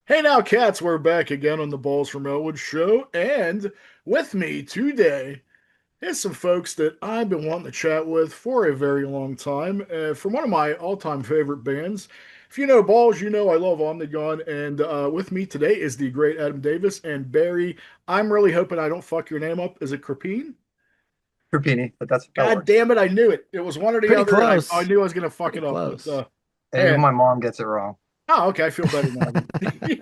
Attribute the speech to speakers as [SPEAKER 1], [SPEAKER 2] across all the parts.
[SPEAKER 1] Hey now, cats, we're back again on the Balls from Ellwood show, and with me today is some folks that I've been wanting to chat with for a very long time, from one of my all-time favorite bands. If you know Balls, you know I love Omnigone, and with me today is the great Adam Davis and Barry. I'm really hoping I don't fuck your name up. Is it Krippene?
[SPEAKER 2] Krippene, but that
[SPEAKER 1] God
[SPEAKER 2] works.
[SPEAKER 1] damn it, I knew it. It was one or the
[SPEAKER 3] Pretty
[SPEAKER 1] other, and I
[SPEAKER 3] close.
[SPEAKER 1] knew I was gonna fuck
[SPEAKER 3] Pretty
[SPEAKER 1] it up, but
[SPEAKER 3] close.
[SPEAKER 2] And even
[SPEAKER 1] hey,
[SPEAKER 2] my mom gets it wrong.
[SPEAKER 1] oh, okay. I feel better now then.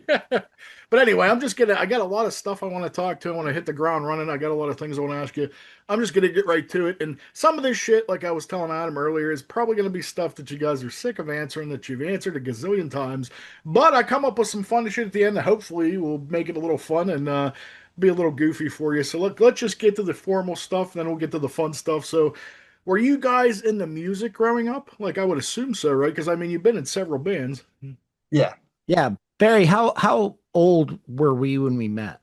[SPEAKER 1] Yeah. But anyway, I got a lot of stuff I want to talk to. I want to hit the ground running. I got a lot of things I want to ask you. I'm just going to get right to it. And some of this shit, like I was telling Adam earlier, is probably going to be stuff that you guys are sick of answering, that you've answered a gazillion times. But I come up with some fun shit at the end that hopefully will make it a little fun and be a little goofy for you. So let's just get to the formal stuff, then we'll get to the fun stuff. So, were you guys into music growing up? Like, I would assume so, right? Because I mean, you've been in several bands.
[SPEAKER 2] Yeah.
[SPEAKER 3] Yeah, Barry, how old were we when we met?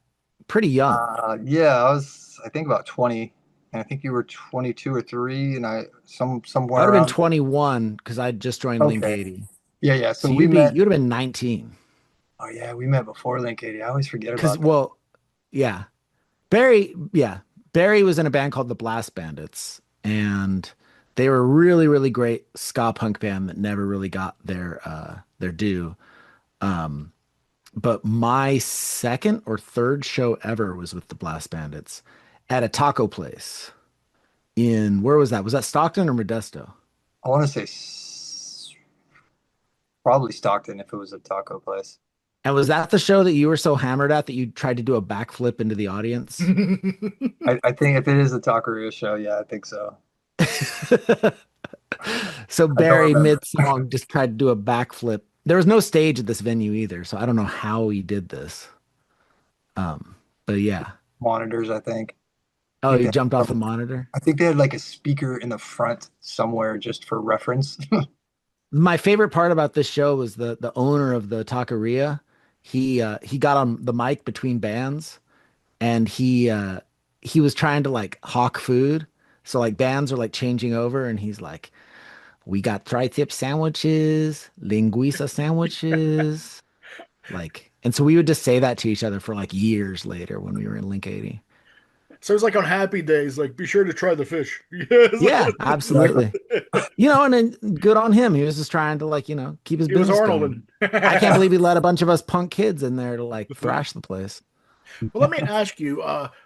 [SPEAKER 3] Pretty young.
[SPEAKER 2] Yeah, I think about 20, and I think you were 22 or 3, and
[SPEAKER 3] I would
[SPEAKER 2] somewhere
[SPEAKER 3] have been
[SPEAKER 2] around.
[SPEAKER 3] 21 because I just joined Link
[SPEAKER 2] Okay.
[SPEAKER 3] 80.
[SPEAKER 2] Yeah, yeah. So
[SPEAKER 3] So
[SPEAKER 2] we met.
[SPEAKER 3] you'd have been 19.
[SPEAKER 2] Oh yeah, we met before Link 80. I always forget
[SPEAKER 3] Because
[SPEAKER 2] about that.
[SPEAKER 3] well, yeah. Barry was in a band called the Blast Bandits, and they were a really, really great ska punk band that never really got their due. Um, but my second or third show ever was with the Blast Bandits at a taco place. In where was that? Was that Stockton or Modesto?
[SPEAKER 2] I want to say probably Stockton if it was a taco place.
[SPEAKER 3] And was that the show that you were so hammered at that you tried to do a backflip into the audience?
[SPEAKER 2] I think if it is a taqueria show, yeah, I think so.
[SPEAKER 3] So
[SPEAKER 2] I don't
[SPEAKER 3] Barry
[SPEAKER 2] remember.
[SPEAKER 3] mid-song just tried to do a backflip. There was no stage at this venue either, so I don't know how he did this. Um, but yeah.
[SPEAKER 2] Monitors, I think. I
[SPEAKER 3] Oh,
[SPEAKER 2] think
[SPEAKER 3] he
[SPEAKER 2] they
[SPEAKER 3] jumped off
[SPEAKER 2] had,
[SPEAKER 3] the monitor.
[SPEAKER 2] I think they had like a speaker in the front somewhere just for reference.
[SPEAKER 3] My favorite part about this show was the owner of the taqueria. He got on the mic between bands and he was trying to like hawk food. So like bands are like changing over and he's like, we got tri-tip sandwiches, linguiça sandwiches, like, and so we would just say that to each other for like years later when we were in Link 80.
[SPEAKER 1] So it's like on happy days, like be sure to try the fish. Yes.
[SPEAKER 3] Yeah, absolutely. And then good on him. He was just trying to like, keep his
[SPEAKER 1] He was
[SPEAKER 3] business
[SPEAKER 1] Arnold.
[SPEAKER 3] going. I can't believe he let a bunch of us punk kids in there to like thrash the place.
[SPEAKER 1] Well, let me ask you,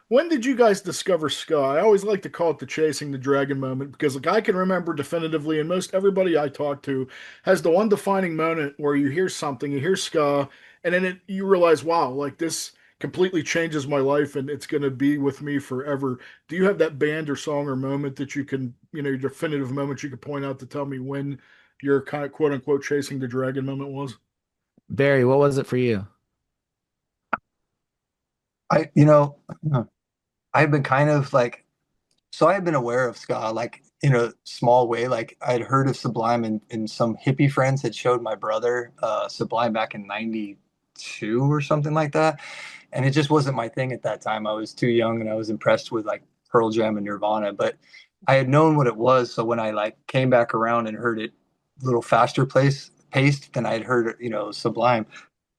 [SPEAKER 1] when did you guys discover ska? I always like to call it the chasing the dragon moment because like I can remember definitively, and most everybody I talk to has the one defining moment where you hear something, you hear ska, and then you realize, wow, like this completely changes my life and it's going to be with me forever. Do you have that band or song or moment that you can, your definitive moment you could point out to tell me when your kind of quote unquote chasing the dragon moment was?
[SPEAKER 3] Barry, what was it for you?
[SPEAKER 2] I, you know, I've been kind of like, so I've been aware of ska, like in a small way. Like I'd heard of Sublime and some hippie friends had showed my brother Sublime back in 92 or something like that. And it just wasn't my thing at that time. I was too young and I was impressed with like Pearl Jam and Nirvana, but I had known what it was. So when I like came back around and heard it a little faster paced than I'd heard, Sublime,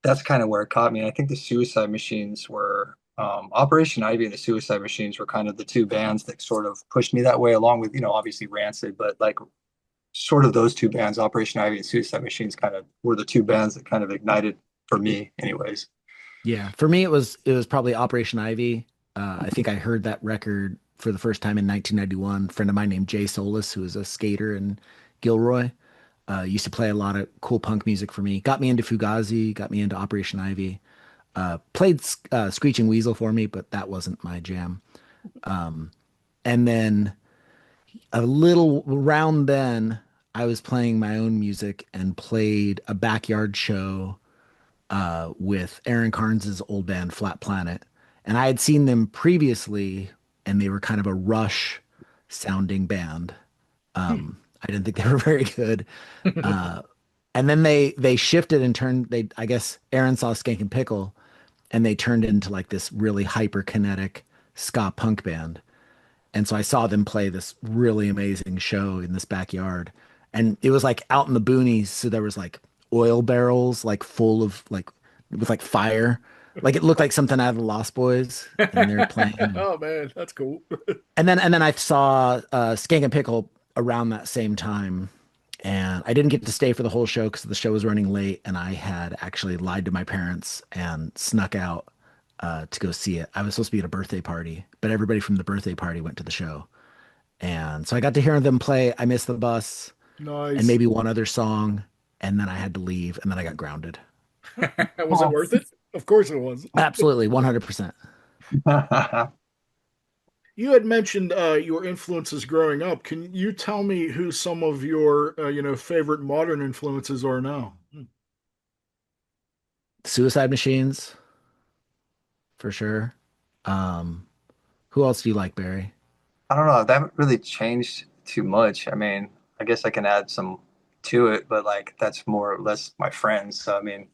[SPEAKER 2] that's kind of where it caught me. And I think the Suicide Machines were Operation Ivy and the Suicide Machines were kind of the two bands that sort of pushed me that way, along with obviously Rancid, but like sort of those two bands, Operation Ivy and Suicide Machines, kind of were the two bands that kind of ignited for me, anyways.
[SPEAKER 3] Yeah, for me it was probably Operation Ivy. I think I heard that record for the first time in 1991. A friend of mine named Jay Solis, who is a skater in Gilroy, used to play a lot of cool punk music for me. Got me into Fugazi, got me into Operation Ivy. Played Screeching Weasel for me, but that wasn't my jam. Um, and then a little around then, I was playing my own music and played a backyard show with Aaron Carnes's old band Flat Planet, and I had seen them previously, and they were kind of a Rush sounding band. I didn't think they were very good. Uh, and then they shifted and turned. They I guess Aaron saw Skank and Pickle, and they turned into like this really hyper kinetic ska punk band. And so I saw them play this really amazing show in this backyard. And it was like out in the boonies. So there was like oil barrels, like full of like with like fire. Like it looked like something out of the Lost Boys, and they're playing.
[SPEAKER 1] Oh man, that's cool.
[SPEAKER 3] And then I saw Skank and Pickle around that same time, and I didn't get to stay for the whole show because the show was running late, and I had actually lied to my parents and snuck out to go see it. I was supposed to be at a birthday party, but everybody from the birthday party went to the show, and so I got to hear them play "I Miss the Bus" and
[SPEAKER 1] Nice.
[SPEAKER 3] maybe one other song, and then I had to leave, and then I got grounded.
[SPEAKER 1] Was it worth it? Of course it was.
[SPEAKER 3] Absolutely, 100%.
[SPEAKER 1] You had mentioned your influences growing up. Can you tell me who some of your favorite modern influences are now?
[SPEAKER 3] Suicide Machines, for sure. Um, who else do you like, Barry?
[SPEAKER 2] I don't know. That haven't really changed too much. I mean, I guess I can add some to it, but like that's more or less my friends. So I mean,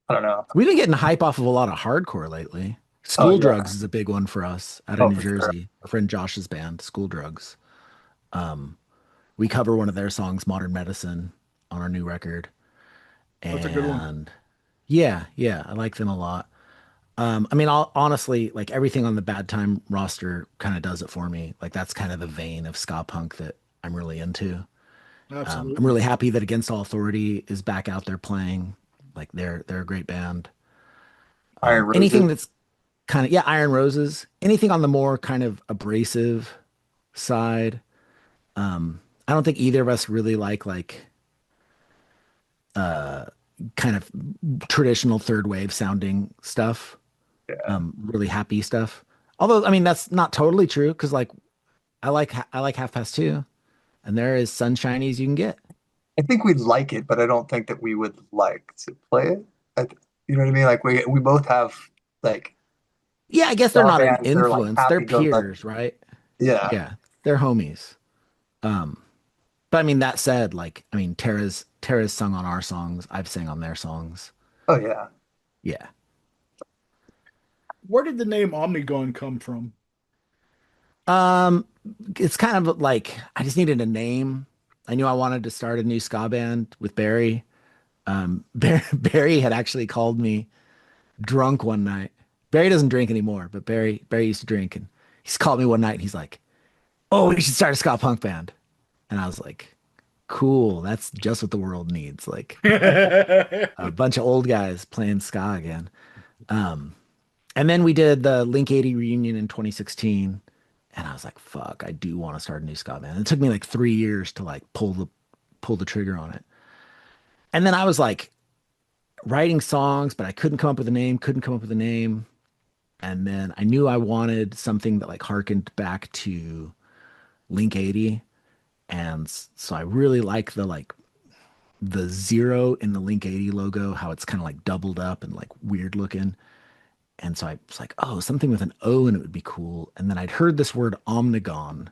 [SPEAKER 2] I don't know.
[SPEAKER 3] We've been getting hype off of a lot of hardcore lately.
[SPEAKER 2] Oh
[SPEAKER 3] School
[SPEAKER 2] yeah.
[SPEAKER 3] Drugs is a big one for us out of
[SPEAKER 2] Oh
[SPEAKER 3] New
[SPEAKER 2] for sure.
[SPEAKER 3] Jersey. Our friend Josh's band, School Drugs. Um, we cover one of their songs, Modern Medicine, on our new record.
[SPEAKER 1] That's a good one.
[SPEAKER 3] And yeah, yeah, I like them a lot. I mean, honestly, like everything on the Bad Time roster kind of does it for me. Like that's kind of the vein of ska punk that I'm really into. I'm
[SPEAKER 1] Absolutely.
[SPEAKER 3] really happy that Against All Authority is back out there playing. Like they're a great band.
[SPEAKER 2] Iron
[SPEAKER 3] Anything
[SPEAKER 2] Roses.
[SPEAKER 3] that's kind of, yeah, Iron Roses. Anything on the more kind of abrasive side. I don't think either of us really like uh kind of traditional third wave sounding stuff.
[SPEAKER 2] Yeah.
[SPEAKER 3] Really happy stuff. Although I mean that's not totally true because like I like Half Past Two, and they're as sunshiny as you can get.
[SPEAKER 2] I think we'd like it, but I don't think that we would like to play it. You know what I mean? Like we both have like
[SPEAKER 3] Yeah, I guess they're
[SPEAKER 2] ska
[SPEAKER 3] not an
[SPEAKER 2] bands that are like
[SPEAKER 3] influence. They're
[SPEAKER 2] happy go lucky.
[SPEAKER 3] peers, right?
[SPEAKER 2] Yeah.
[SPEAKER 3] Yeah, they're homies. Um, but I mean that said, like I mean Tara's sung on our songs. I've sang on their songs.
[SPEAKER 2] Oh yeah.
[SPEAKER 3] Yeah.
[SPEAKER 1] Where did the name Omnigone come from?
[SPEAKER 3] Um, it's kind of like I just needed a name. I knew I wanted to start a new ska band with Barry. Barry had actually called me drunk one night. Barry doesn't drink anymore, but Barry used to drink, and he's called me one night and he's like, "Oh, we should start a ska punk band." And I was like, "Cool, that's just what the world needs." Like a bunch of old guys playing ska again. Um, and then we did the Link 80 reunion in 2016, and I was like, "Fuck, I do want to start a new ska band." And it took me like 3 years to like pull the trigger on it. And then I was like writing songs, but I couldn't come up with a name, couldn't come up with a name. And then I knew I wanted something that like harkened back to Link 80. And so I really like the zero in the Link 80 logo, how it's kind of like doubled up and like weird looking. And so I was like, oh, something with an O and it would be cool. And then I'd heard this word omnigon,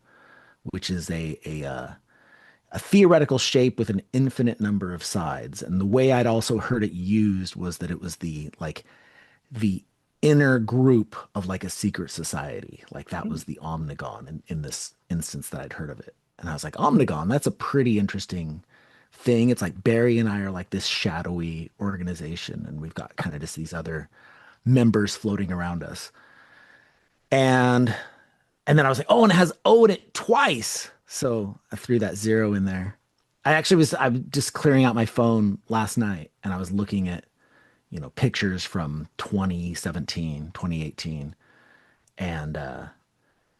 [SPEAKER 3] which is a theoretical shape with an infinite number of sides. And the way I'd also heard it used was that it was the inner group of like a secret society. Like that was the Omnigon in this instance that I'd heard of it. And I was like, Omnigon, that's a pretty interesting thing. It's like Barry and I are like this shadowy organization, and we've got kind of just these other members floating around us. And and then I was like, oh, and it has O in it twice. So I threw that zero in there. I'm just clearing out my phone last night and I was looking at, pictures from 2017, 2018, and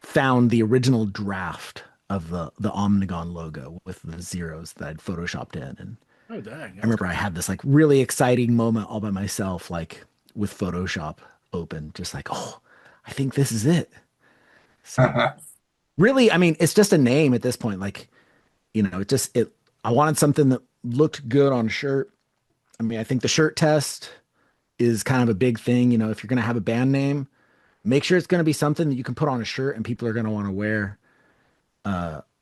[SPEAKER 3] found the original draft of the Omnigon logo with the zeros that I'd photoshopped in. And
[SPEAKER 1] Oh dang,
[SPEAKER 3] I
[SPEAKER 1] that's
[SPEAKER 3] remember I had this like really exciting moment all by myself, like with Photoshop open, just like, oh, I think this is it. So really, I mean, it's just a name at this point. Like, I wanted something that looked good on a shirt. I mean, I think the shirt test is kind of a big thing. If you're going to have a band name, make sure it's going to be something that you can put on a shirt and people are going to want to wear.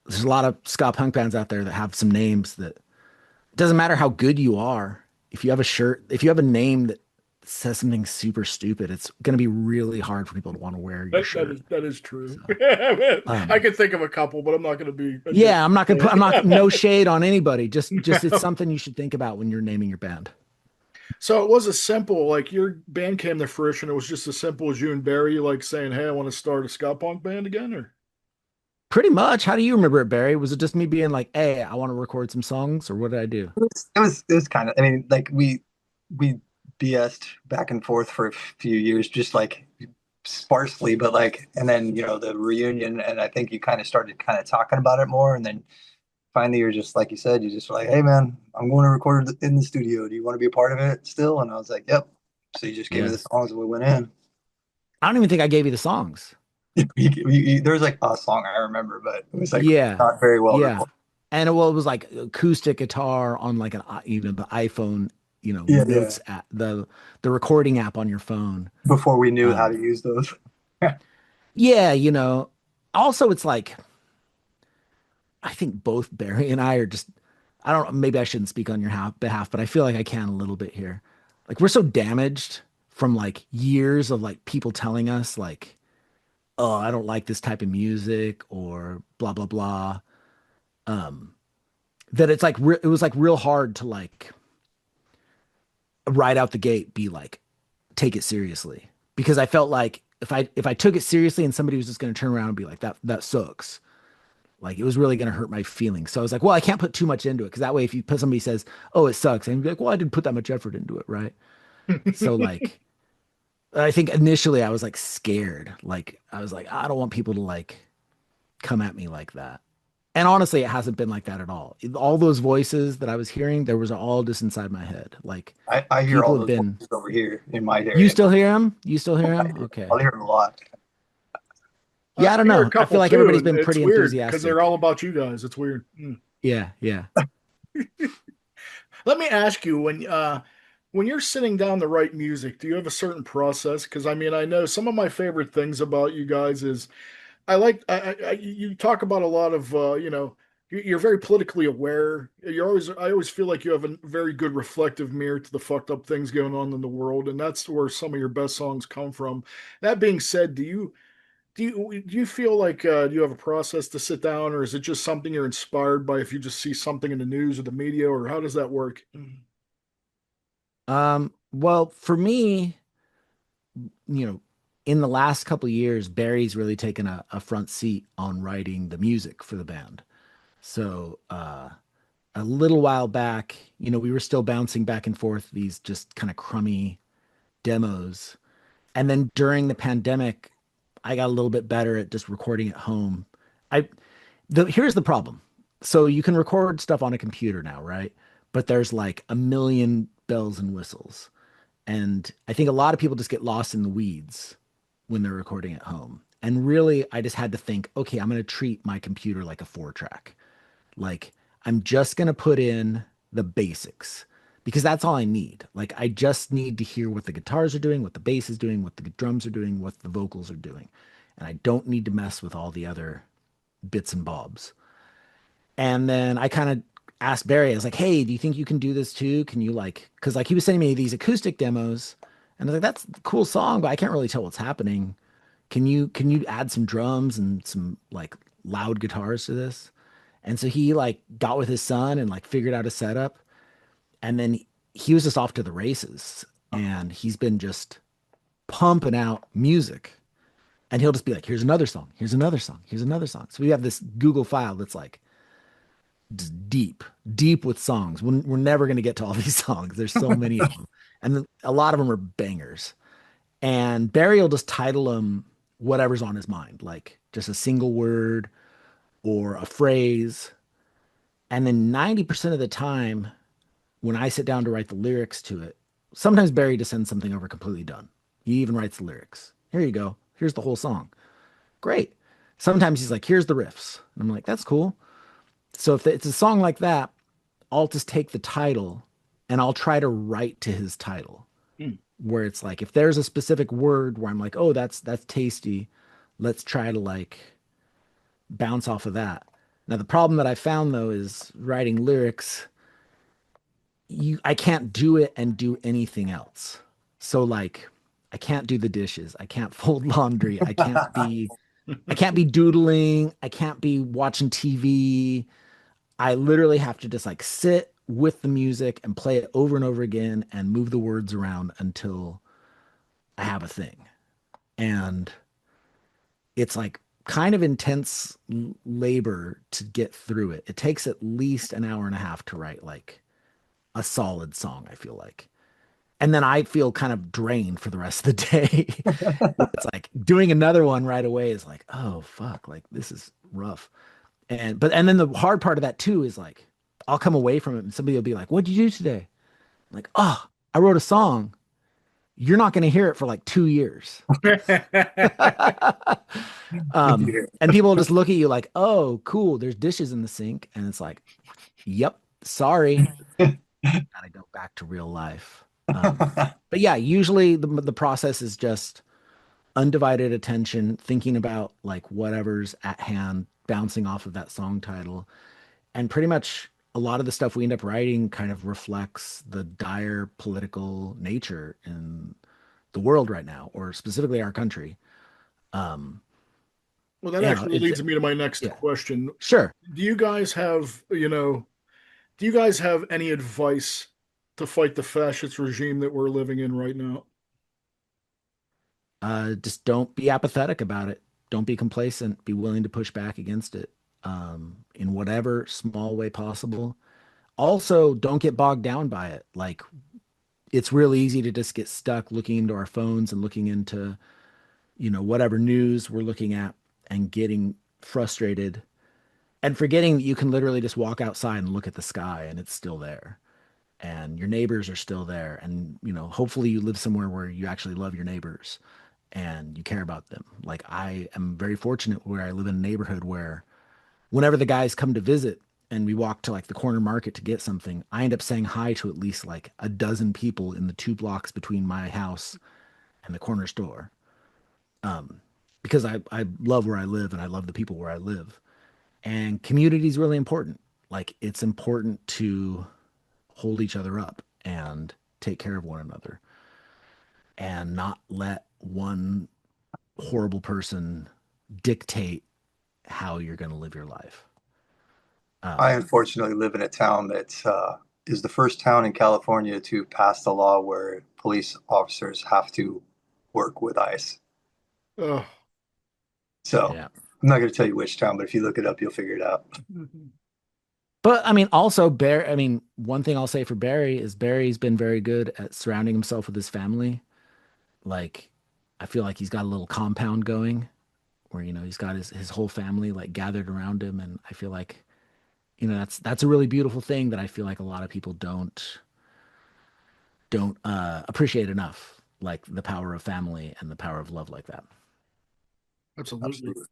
[SPEAKER 3] There's a lot of ska punk bands out there that have some names that it doesn't matter how good you are. If you have a name that says something super stupid, it's going to be really hard for people to want to wear your shirt.
[SPEAKER 1] that is true.
[SPEAKER 3] So,
[SPEAKER 1] I
[SPEAKER 3] um,
[SPEAKER 1] can think of a couple, but I'm not going to be.
[SPEAKER 3] yeah, I'm not, no shade on anybody. Just it's
[SPEAKER 1] No.
[SPEAKER 3] something you should think about when you're naming your band.
[SPEAKER 1] So it was a simple, like your band came to fruition. It was just as simple as you and Barry like saying, "Hey, I want to start a ska punk band again," or
[SPEAKER 3] Pretty much. How do you remember it, Barry? Was it just me being like, "Hey, I want to record some songs," or what did I do?
[SPEAKER 2] It was kind of, I mean, like we BS'd back and forth for a few years, just like sparsely, but like, and then the reunion, and I think you kind of started kind of talking about it more, and then finally you're just like you said, you just were like, hey man, I'm going to record it in the studio. Do you want to be a part of it still? And I was like, yep. So you just gave me
[SPEAKER 3] Yeah.
[SPEAKER 2] the songs and we went in.
[SPEAKER 3] I don't even think I gave you the songs.
[SPEAKER 2] There was like a song I remember, but it was like
[SPEAKER 3] Yeah.
[SPEAKER 2] not very well
[SPEAKER 3] Yeah.
[SPEAKER 2] recorded.
[SPEAKER 3] And well, it was like acoustic guitar on like the iPhone,
[SPEAKER 2] Yeah, yeah.
[SPEAKER 3] notes app, the recording app on your phone.
[SPEAKER 2] Before we knew how to
[SPEAKER 3] Um,
[SPEAKER 2] use those.
[SPEAKER 3] yeah, also it's like I think both Barry and I are just I don't know, maybe I shouldn't speak on your behalf, but I feel like I can a little bit here. Like we're so damaged from like years of like people telling us like, "Oh, I don't like this type of music," or blah blah blah. Um, that it's like it was like real hard to like right out the gate be like take it seriously because I felt like if I took it seriously and somebody was just going to turn around and be like that sucks, like it was really going to hurt my feelings. So I was like, well, I can't put too much into it because that way if you put somebody says, oh, it sucks, and you'd be like, well, I didn't put that much effort into it, right? So like I think initially I was like scared, like I was like I don't want people to like come at me like that. And honestly, it hasn't been like that at all. All those voices that I was hearing, there was all just inside my head. Like
[SPEAKER 2] I hear
[SPEAKER 3] people
[SPEAKER 2] all
[SPEAKER 3] have
[SPEAKER 2] those
[SPEAKER 3] been.
[SPEAKER 2] voices over here in my
[SPEAKER 3] You
[SPEAKER 2] area.
[SPEAKER 3] still hear him? You still hear
[SPEAKER 2] I
[SPEAKER 3] him?
[SPEAKER 2] do.
[SPEAKER 3] Okay.
[SPEAKER 2] I'll hear them a lot.
[SPEAKER 1] I
[SPEAKER 3] Yeah, I don't
[SPEAKER 1] hear a
[SPEAKER 3] know. I feel
[SPEAKER 1] couple
[SPEAKER 3] like
[SPEAKER 1] too,
[SPEAKER 3] everybody's
[SPEAKER 1] and
[SPEAKER 3] been
[SPEAKER 1] it's
[SPEAKER 3] pretty
[SPEAKER 1] weird because they're
[SPEAKER 3] enthusiastic.
[SPEAKER 1] all about you guys. It's weird.
[SPEAKER 3] Yeah, yeah.
[SPEAKER 1] Let me ask you when you're sitting down to write music, do you have a certain process? Because I mean, I know some of my favorite things about you guys is I like you talk about a lot of you're very politically aware. I always feel like you have a very good reflective mirror to the fucked up things going on in the world, and that's where some of your best songs come from. That being said, do you feel like do you have a process to sit down, or is it just something you're inspired by if you just see something in the news or the media, or how does that work?
[SPEAKER 3] Well, for me, you know, in the last couple of years, Barry's really taken a front seat on writing the music for the band. So, a little while back, we were still bouncing back and forth these just kind of crummy demos. And then during the pandemic, I got a little bit better at just recording at home. I Here's the problem. So you can record stuff on a computer now, right? But there's like a million bells and whistles. And I think a lot of people just get lost in the weeds when they're recording at home. And really, I just had to think, okay, I'm going to treat my computer like a 4 track. Like, I'm just going to put in the basics because that's all I need. Like, I just need to hear what the guitars are doing, what the bass is doing, what the drums are doing, what the vocals are doing. And I don't need to mess with all the other bits and bobs. And then I kind of asked Barry, I was like, hey, do you think you can do this too? Can you like, because like he was sending me these acoustic demos, and I was like, that's a cool song, but I can't really tell what's happening. Can you add some drums and some like loud guitars to this? And so he like got with his son and like figured out a setup, and then he was just off to the races, and he's been just pumping out music. And he'll just be like, here's another song, here's another song, here's another song. So we have this Google file that's like deep, deep with songs. We're never going to get to all these songs. There's so many of them. And a lot of them are bangers. And Barry will just title them whatever's on his mind, like just a single word or a phrase. And then 90% of the time, when I sit down to write the lyrics to it, sometimes Barry just sends something over completely done. He even writes the lyrics. Here you go. Here's the whole song. Great. Sometimes he's like, here's the riffs. And I'm like, that's cool. So if it's a song like that, I'll just take the title and I'll try to write to his title
[SPEAKER 1] Mm.
[SPEAKER 3] where it's like if there's a specific word where I'm like, oh, that's tasty, let's try to like bounce off of that. Now the problem that I found though is writing lyrics, I can't do it and do anything else. So like I can't do the dishes, I can't fold laundry, I can't be doodling, I can't be watching TV. I literally have to just like sit with the music and play it over and over again and move the words around until I have a thing. And it's like kind of intense labor to get through it. It takes at least an hour and a half to write like a solid song, I feel like. And then I feel kind of drained for the rest of the day. It's like doing another one right away is like, oh fuck, like this is rough. And then the hard part of that too is like I'll come away from it and somebody will be like, "What'd you do today?" I'm like, "Oh, I wrote a song." You're not going to hear it for like 2 years. And people will just look at you like, "Oh, cool, there's dishes in the sink." And it's like, "Yep, sorry. Gotta go back to real life." But yeah, usually the process is just undivided attention, thinking about like whatever's at hand, bouncing off of that song title. And pretty much a lot of the stuff we end up writing kind of reflects the dire political nature in the world right now, or specifically our country. Um,
[SPEAKER 1] Well, that
[SPEAKER 3] you know,
[SPEAKER 1] actually
[SPEAKER 3] it's
[SPEAKER 1] leads me to my next
[SPEAKER 3] yeah,
[SPEAKER 1] question.
[SPEAKER 3] sure.
[SPEAKER 1] Do you guys have, do you guys have any advice to fight the fascist regime that we're living in right now?
[SPEAKER 3] Just don't be apathetic about it. Don't be complacent. Be willing to push back against it in whatever small way possible. Also, don't get bogged down by it. Like, it's real easy to just get stuck looking into our phones and looking into, whatever news we're looking at and getting frustrated and forgetting that you can literally just walk outside and look at the sky and it's still there. And your neighbors are still there. And, hopefully you live somewhere where you actually love your neighbors and you care about them. Like I am very fortunate where I live in a neighborhood where whenever the guys come to visit and we walk to like the corner market to get something, I end up saying hi to at least like a dozen people in the 2 blocks between my house and the corner store. Um, because I love where I live and I love the people where I live. And community is really important. Like it's important to hold each other up and take care of one another and not let one horrible person dictate how you're going to live your life.
[SPEAKER 2] I
[SPEAKER 3] Um,
[SPEAKER 2] unfortunately live in a town that is the first town in California to pass the law where police officers have to work with ICE.
[SPEAKER 1] Oh.
[SPEAKER 2] So
[SPEAKER 3] yeah.
[SPEAKER 2] I'm not going to tell you which town, but if you look it up, you'll figure it out.
[SPEAKER 3] But I mean, also Barry, I mean, one thing I'll say for Barry is Barry's been very good at surrounding himself with his family. Like, I feel like he's got a little compound going where, he's got his whole family like gathered around him. And I feel like, that's a really beautiful thing that I feel like a lot of people don't appreciate enough, like the power of family and the power of love like that.
[SPEAKER 1] Absolutely.
[SPEAKER 2] Absolutely.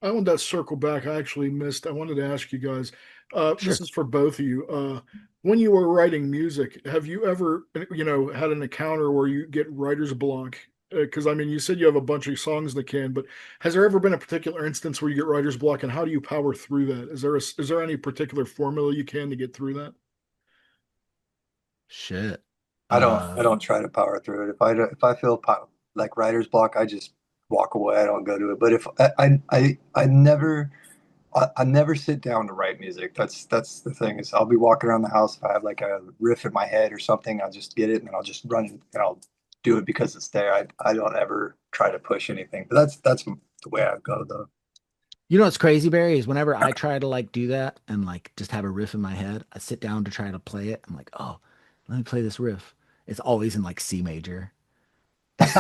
[SPEAKER 1] I wanted to circle back. I actually missed. I wanted to ask you guys. This
[SPEAKER 3] Sure.
[SPEAKER 1] is for both of you. When you were writing music, have you ever, had an encounter where you get writer's block? Because I mean, you said you have a bunch of songs in the can, but has there ever been a particular instance where you get writer's block, and how do you power through that? Is there any particular formula you can to get through that?
[SPEAKER 3] Shit.
[SPEAKER 2] I don't try to power through it. If I feel like writer's block, I just walk away. I don't go to it. But if I never sit down to write music. That's the thing is I'll be walking around the house. If I have like a riff in my head or something, I'll just get it and I'll just run and I'll do it because it's there. I don't ever try to push anything. But that's the way I go though.
[SPEAKER 3] What's crazy, Barry, is whenever I try to like do that and like just have a riff in my head, I sit down to try to play it. I'm like, oh, let me play this riff. It's always in like C major. It's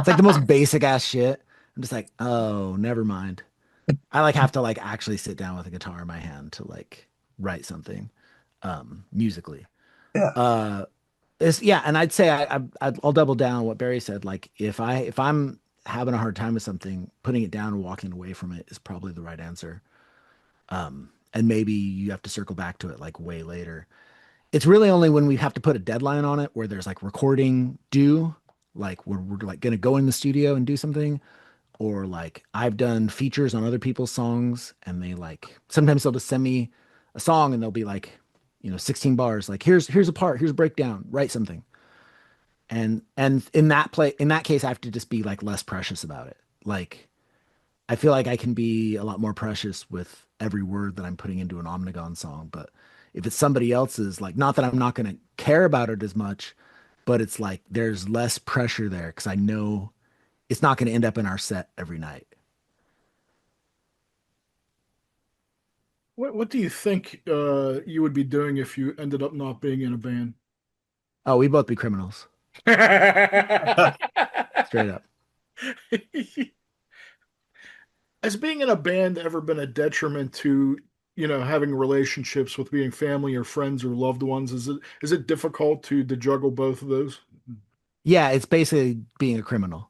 [SPEAKER 3] like the most basic ass shit. I'm just like, oh, never mind. I like have to like actually sit down with a guitar in my hand to like write something musically.
[SPEAKER 2] Yeah.
[SPEAKER 3] Uh it's yeah, and I'd say I'll double down on what Barry said. Like if I'm having a hard time with something, putting it down and walking away from it is probably the right answer. And maybe you have to circle back to it like way later. It's really only when we have to put a deadline on it where there's like recording due, like we're like gonna go in the studio and do something, or like I've done features on other people's songs and they like sometimes they'll just send me a song and they'll be like, 16 bars, like here's a part, here's a breakdown, write something. And in that case, I have to just be like less precious about it. Like I feel like I can be a lot more precious with every word that I'm putting into an Omnigone song, but If it's somebody else's, like, not that I'm not going to care about it as much, but it's like there's less pressure there because I know it's not going to end up in our set every night.
[SPEAKER 1] What do you think you would be doing if you ended up not being in a band?
[SPEAKER 3] Oh, we both be criminals, straight up.
[SPEAKER 1] Has being in a band ever been a detriment to, having relationships with being family or friends or loved ones? Is it difficult to juggle both of those?
[SPEAKER 3] Yeah, it's basically being a criminal.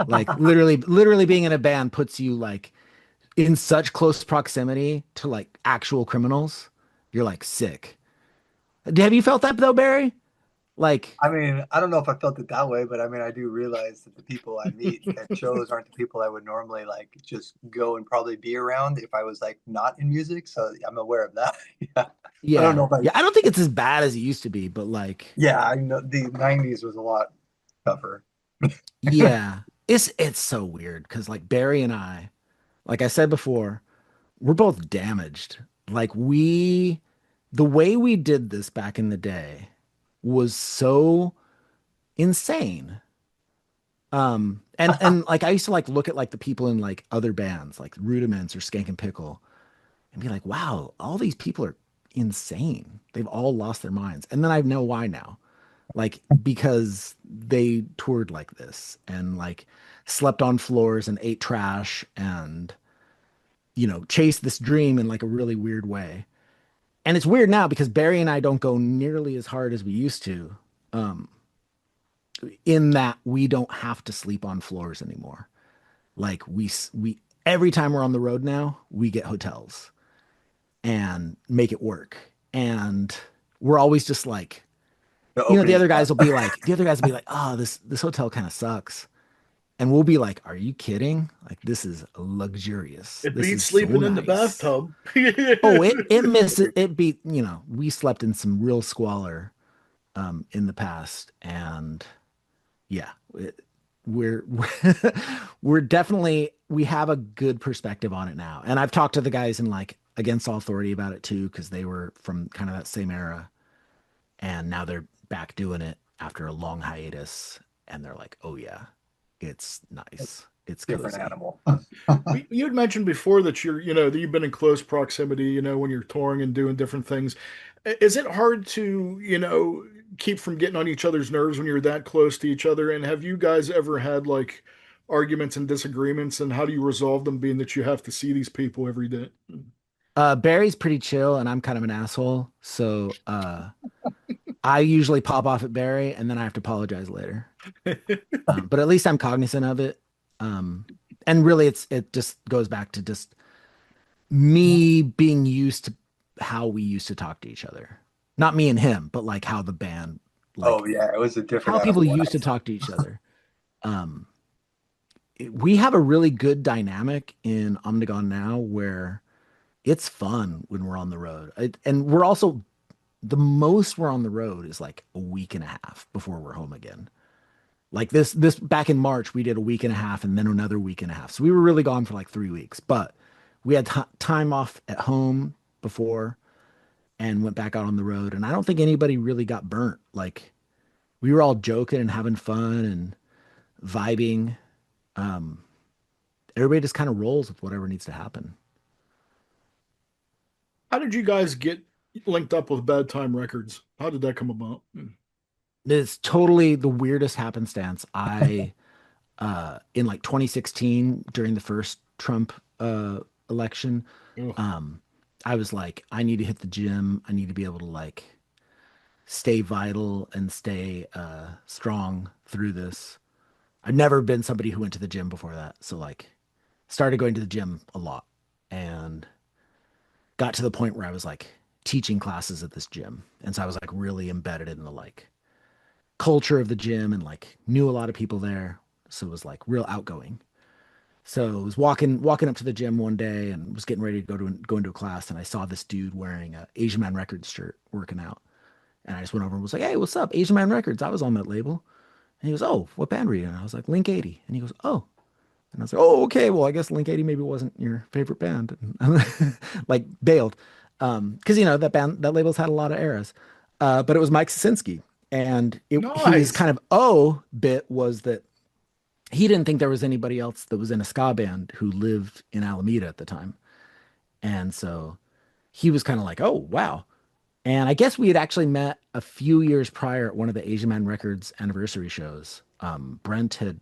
[SPEAKER 3] Like literally being in a band puts you like in such close proximity to like actual criminals. You're like sick. Have you felt that though, Barry? Like,
[SPEAKER 2] I mean, I don't know if I felt it that way, but I mean, I do realize that the people I meet at shows aren't the people I would normally like just go and probably be around if I was like not in music. So I'm aware of that. Yeah. I don't
[SPEAKER 3] yeah.
[SPEAKER 2] know if I,
[SPEAKER 3] Yeah, I don't think it's as bad as it used to be, but like,
[SPEAKER 2] yeah, I know the 90s was a lot tougher.
[SPEAKER 3] yeah. It's so weird because like Barry and I, like I said before, we're both damaged. Like the way we did this back in the day was so insane. And like I used to like look at like the people in like other bands, like Rudiments or Skank and Pickle, and be like, wow, all these people are insane. They've all lost their minds. And then I know why now. Like because they toured like this and like slept on floors and ate trash and chased this dream in like a really weird way. And it's weird now because Barry and I don't go nearly as hard as we used to. Um, in that we don't have to sleep on floors anymore. Like we every time we're on the road now, we get hotels and make it work. And we're always just like,
[SPEAKER 2] The
[SPEAKER 3] the
[SPEAKER 2] opening
[SPEAKER 3] other
[SPEAKER 2] stuff.
[SPEAKER 3] guys will be like, oh, this hotel kind of sucks. And we'll be like, are you kidding? Like this is luxurious.
[SPEAKER 1] It
[SPEAKER 3] This
[SPEAKER 1] beats
[SPEAKER 3] is so
[SPEAKER 1] sleeping in the
[SPEAKER 3] nice.
[SPEAKER 1] bathtub.
[SPEAKER 3] Oh, it beat, we slept in some real squalor in the past and yeah, we're we're definitely we have a good perspective on it now. And I've talked to the guys in like Against All Authority about it too, because they were from kind of that same era, and now they're back doing it after a long hiatus, and they're like, oh yeah, it's nice, it's
[SPEAKER 2] Different
[SPEAKER 3] cozy.
[SPEAKER 2] animal.
[SPEAKER 1] You had mentioned before that that you've been in close proximity, when you're touring and doing different things. Is it hard to, keep from getting on each other's nerves when you're that close to each other? And have you guys ever had like arguments and disagreements, and how do you resolve them, being that you have to see these people every day?
[SPEAKER 3] Barry's pretty chill, and I'm kind of an asshole, so I usually pop off at Barry, and then I have to apologize later. But at least I'm cognizant of it. Um, and really, it just goes back to just me being used to how we used to talk to each other. Not me and him, but like how the band,
[SPEAKER 2] Oh
[SPEAKER 3] like
[SPEAKER 2] yeah, it was a different
[SPEAKER 3] how people
[SPEAKER 2] animal when
[SPEAKER 3] used to talk to each other. Um, we have a really good dynamic in Omnigone now where it's fun when we're on the road. And we're also the most we're on the road is like a week and a half before we're home again. Like this back in March, we did a week and a half and then another week and a half. So we were really gone for like 3 weeks, but we had time off at home before and went back out on the road. And I don't think anybody really got burnt. Like we were all joking and having fun and vibing. Um, Everybody just kind of rolls with whatever needs to happen.
[SPEAKER 1] How did you guys get linked up with Bad Time Records? How did that come about?
[SPEAKER 3] It's totally the weirdest happenstance. I in like 2016 during the first Trump election,
[SPEAKER 1] Ugh.
[SPEAKER 3] um, I was like, I need to hit the gym. I need to be able to like stay vital and stay strong through this. I've never been somebody who went to the gym before that. So like started going to the gym a lot and got to the point where I was like teaching classes at this gym. And so I was like really embedded in the like culture of the gym and like knew a lot of people there. So it was like real outgoing. So I was walking up to the gym one day and was getting ready to go into a class and I saw this dude wearing a Asian Man Records shirt working out. And I just went over and was like, "Hey, what's up? Asian Man Records. I was on that label." And he goes, "Oh, what band were you in?" And I was like, "Link 80." And he goes, "Oh." And I was like, "Oh, okay. Well, I guess Link 80 maybe wasn't your favorite band." And like bailed. Because you know that band that label's had a lot of eras. But it was Mike Sosinski, and his
[SPEAKER 1] Nice.
[SPEAKER 3] kind of bit was that he didn't think there was anybody else that was in a ska band who lived in Alameda at the time, and so he was kind of like, oh wow. And I guess we had actually met a few years prior at one of the Asian Man Records anniversary shows. Brent had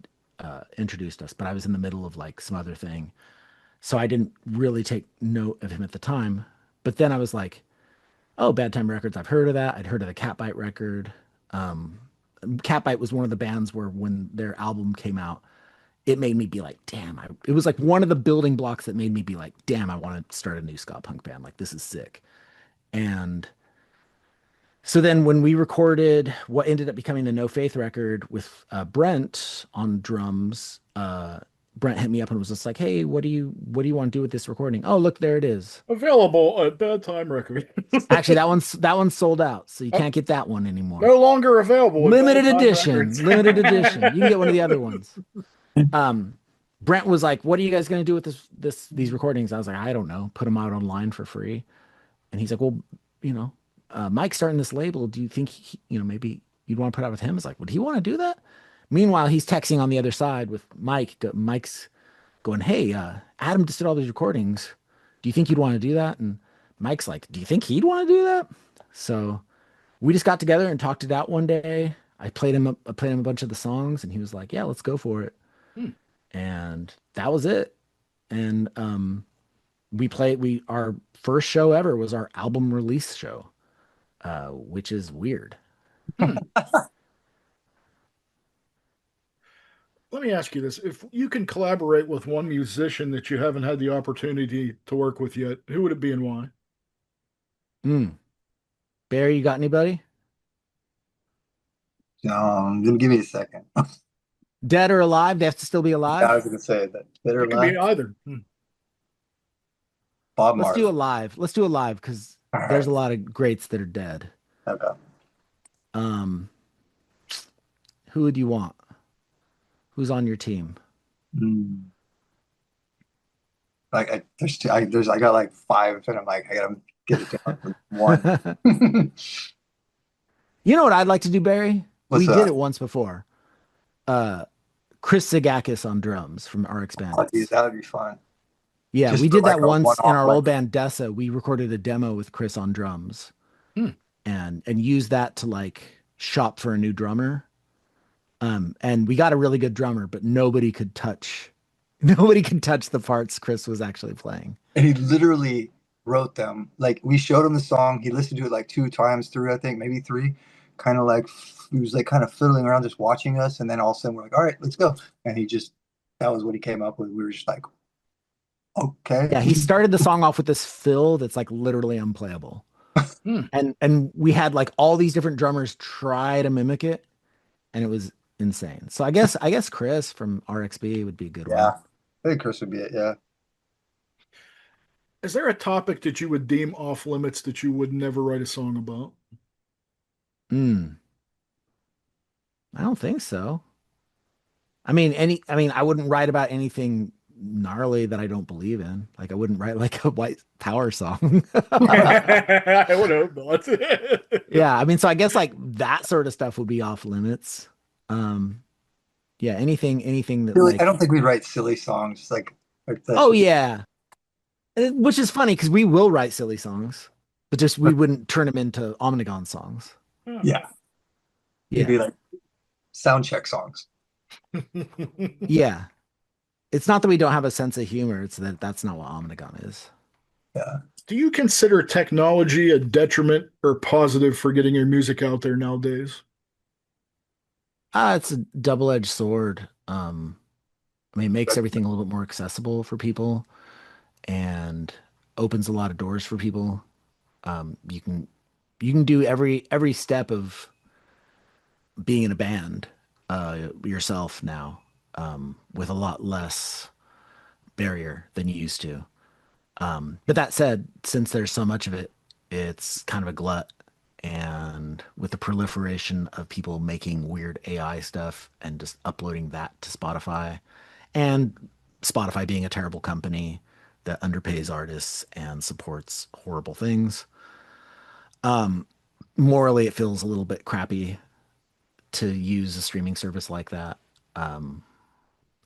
[SPEAKER 3] introduced us, but I was in the middle of like some other thing. So I didn't really take note of him at the time. But then I was like, oh, Bad Time Records, I've heard of that. I'd heard of the Catbite record. Um, Catbite was one of the bands where when their album came out, it made me be like, damn, it was like one of the building blocks that made me be like, damn, I want to start a new ska punk band. Like, this is sick. And so then when we recorded what ended up becoming the No Faith record with Brent on drums, Brent hit me up and was just like, "Hey, what do you want to do with this recording? Oh, look, there it is.
[SPEAKER 1] Available at Bad Time Record.
[SPEAKER 3] Actually, that one's sold out, so you
[SPEAKER 1] Oh,
[SPEAKER 3] can't get that one anymore.
[SPEAKER 1] no longer available at Bad
[SPEAKER 3] Limited
[SPEAKER 1] Time
[SPEAKER 3] edition,
[SPEAKER 1] Records.
[SPEAKER 3] limited edition. You can get one of the other ones." Um, Brent was like, "What are you guys gonna do with these recordings?" I was like, "I don't know. Put them out online for free." And he's like, "Well, you know, Mike's starting this label. Do you think maybe you'd want to put out with him?" It's like, would he want to do that? Meanwhile, he's texting on the other side with Mike. Mike's going, "Hey, Adam just did all these recordings. Do you think you'd want to do that?" And Mike's like, "Do you think he'd want to do that?" So we just got together and talked it out one day. I played him a bunch of the songs, and he was like, "Yeah, let's go for it."
[SPEAKER 1] Hmm.
[SPEAKER 3] And that was it. And our first show ever was our album release show, which is weird.
[SPEAKER 1] Hmm. Let me ask you this. If you can collaborate with one musician that you haven't had the opportunity to work with yet, who would it be and why?
[SPEAKER 3] Mm. Barry, you got anybody?
[SPEAKER 2] Give me a second.
[SPEAKER 3] Dead or alive? They have to still be
[SPEAKER 2] I
[SPEAKER 3] alive.
[SPEAKER 2] was gonna say that better
[SPEAKER 1] It could be
[SPEAKER 2] alive.
[SPEAKER 1] either. Hmm.
[SPEAKER 2] Bob
[SPEAKER 3] Let's do
[SPEAKER 2] Marley.
[SPEAKER 3] alive. Let's do alive because
[SPEAKER 2] All
[SPEAKER 3] there's
[SPEAKER 2] right.
[SPEAKER 3] a lot of greats that are dead.
[SPEAKER 2] Okay.
[SPEAKER 3] Um, who would you want? Who's on your team?
[SPEAKER 2] Hmm. Like there's two, I got like five, and I'm like I gotta get it down to one.
[SPEAKER 3] You know what I'd like to do, Barry?
[SPEAKER 2] What's
[SPEAKER 3] We did
[SPEAKER 2] that?
[SPEAKER 3] it once before. Uh, Chris Zagakis on drums from RX
[SPEAKER 2] Oh, dude,
[SPEAKER 3] Bandits.
[SPEAKER 2] that would be fun.
[SPEAKER 3] Yeah,
[SPEAKER 2] Just
[SPEAKER 3] we
[SPEAKER 2] for
[SPEAKER 3] did
[SPEAKER 2] like
[SPEAKER 3] that
[SPEAKER 2] a
[SPEAKER 3] once in
[SPEAKER 2] one-off,
[SPEAKER 3] our
[SPEAKER 2] like
[SPEAKER 3] old band Dessa. We recorded a demo with Chris on drums
[SPEAKER 1] Hmm.
[SPEAKER 3] and used that to like shop for a new drummer. And we got a really good drummer, but nobody could touch the parts Chris was actually playing.
[SPEAKER 2] and he literally wrote them. Like we showed him the song, he listened to it like two times through, I think maybe three. Kind of like he was like kind of fiddling around, just watching us, and then all of a sudden we're like, "All right, let's go." And he just that was what he came up with. We were just like, "Okay."
[SPEAKER 3] Yeah, he started the song off with this fill that's like literally unplayable.
[SPEAKER 1] Hmm.
[SPEAKER 3] And we had like all these different drummers try to mimic it, and it was insane. So I guess Chris from RXB would be a good one.
[SPEAKER 2] Yeah, I think Chris would be it. Yeah.
[SPEAKER 1] Is there a topic that you would deem off limits that you would never write a song about?
[SPEAKER 3] Hmm. I don't think so. I mean, I wouldn't write about anything gnarly that I don't believe in. Like I wouldn't write like a white power song.
[SPEAKER 1] I would hope not.
[SPEAKER 3] Yeah, I mean, so I guess like that sort of stuff would be off limits. Um, yeah, anything that
[SPEAKER 2] Really, I
[SPEAKER 3] like,
[SPEAKER 2] don't think we'd write silly songs like that's
[SPEAKER 3] oh
[SPEAKER 2] just
[SPEAKER 3] yeah, which is funny because we will write silly songs, but just we wouldn't turn them into Omnigone songs.
[SPEAKER 2] yeah. It'd be
[SPEAKER 3] Yeah,
[SPEAKER 2] like sound check songs.
[SPEAKER 3] yeah. It's not that we don't have a sense of humor; it's that that's not what Omnigone is.
[SPEAKER 2] Yeah.
[SPEAKER 1] Do you consider technology a detriment or positive for getting your music out there nowadays?
[SPEAKER 3] It's a double-edged sword. I mean, it makes everything a little bit more accessible for people and opens a lot of doors for people. You can do every step of being in a band yourself now with a lot less barrier than you used to. But that said, since there's so much of it, it's kind of a glut. And with the proliferation of people making weird AI stuff and just uploading that to Spotify, and Spotify being a terrible company that underpays artists and supports horrible things. Morally, it feels a little bit crappy to use a streaming service like that. And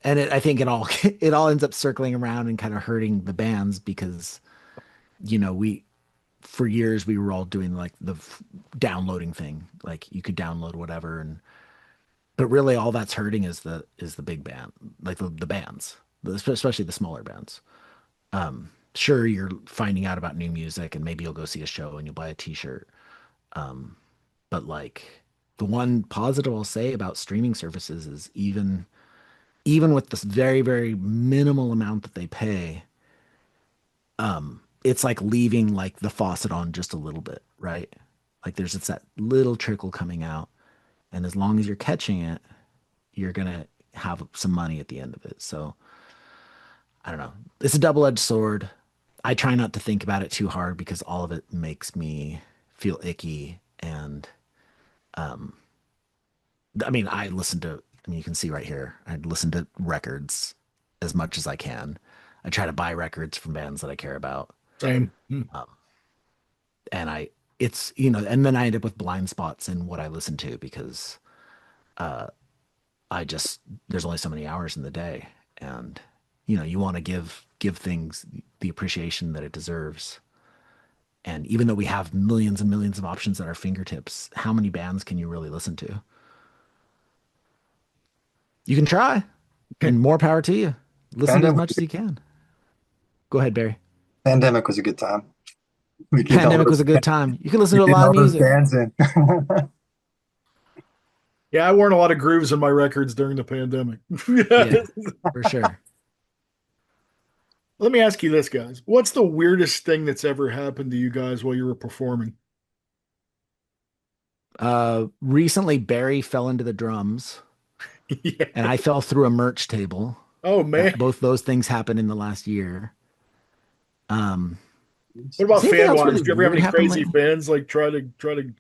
[SPEAKER 3] I think it all it all ends up circling around and kind of hurting the bands because we for years we were all doing like the downloading thing, like you could download whatever, and but really all that's hurting is the big band, like the bands, especially the smaller bands. Sure, you're finding out about new music and maybe you'll go see a show and you'll buy a t-shirt. But like the one positive I'll say about streaming services is even with this very, very minimal amount that they pay, it's like leaving like the faucet on just a little bit, right? Like there's just that little trickle coming out. And as long as you're catching it, you're gonna have some money at the end of it. So I don't know. It's a double-edged sword. I try not to think about it too hard because all of it makes me feel icky. And I mean, I mean, you can see right here, I listen to records as much as I can. I try to buy records from bands that I care about.
[SPEAKER 1] Same.
[SPEAKER 3] Um, and and then I end up with blind spots in what I listen to because uh, there's only so many hours in the day. And, you want to give things the appreciation that it deserves. And even though we have millions and millions of options at our fingertips, how many bands can you really listen to? You can try, and more power to you. Listen to as
[SPEAKER 2] Pandemic,
[SPEAKER 3] much as you can. Go ahead, Barry.
[SPEAKER 2] pandemic was a good time. We get all
[SPEAKER 3] Pandemic was
[SPEAKER 2] those,
[SPEAKER 3] a good time. You can listen
[SPEAKER 2] we
[SPEAKER 3] to a
[SPEAKER 2] get
[SPEAKER 3] lot of
[SPEAKER 2] all those
[SPEAKER 3] music.
[SPEAKER 2] bands in.
[SPEAKER 1] Yeah, I worn a lot of grooves in my records during the pandemic.
[SPEAKER 3] Yeah, for sure.
[SPEAKER 1] Let me ask you this, guys. What's the weirdest thing that's ever happened to you guys while you were performing?
[SPEAKER 3] Recently, Barry fell into the drums, and
[SPEAKER 1] Yeah.
[SPEAKER 3] I fell through a merch table.
[SPEAKER 1] Oh man.
[SPEAKER 3] Both those things happened in the last year. Um,
[SPEAKER 1] What
[SPEAKER 3] has
[SPEAKER 1] about
[SPEAKER 3] anything
[SPEAKER 1] fan
[SPEAKER 3] else
[SPEAKER 1] wise?
[SPEAKER 3] really
[SPEAKER 1] Do you ever have
[SPEAKER 3] weird
[SPEAKER 1] any
[SPEAKER 3] happened
[SPEAKER 1] crazy
[SPEAKER 3] lately?
[SPEAKER 1] fans like try to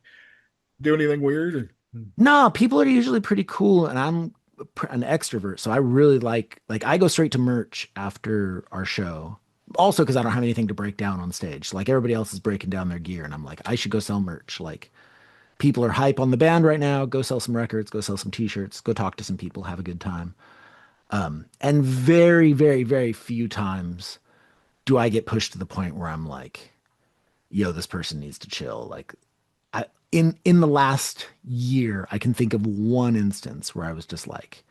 [SPEAKER 1] do anything weird?
[SPEAKER 3] No, people are usually pretty cool, and I'm an extrovert, so I really like I go straight to merch after our show. Also, because I don't have anything to break down on stage. Like everybody else is breaking down their gear, and I'm like, I should go sell merch. Like people are hype on the band right now. Go sell some records. Go sell some t-shirts. Go talk to some people. Have a good time. And very, very, very few times do I get pushed to the point where I'm like, yo, this person needs to chill. Like in the last year, I can think of one instance where I was just like,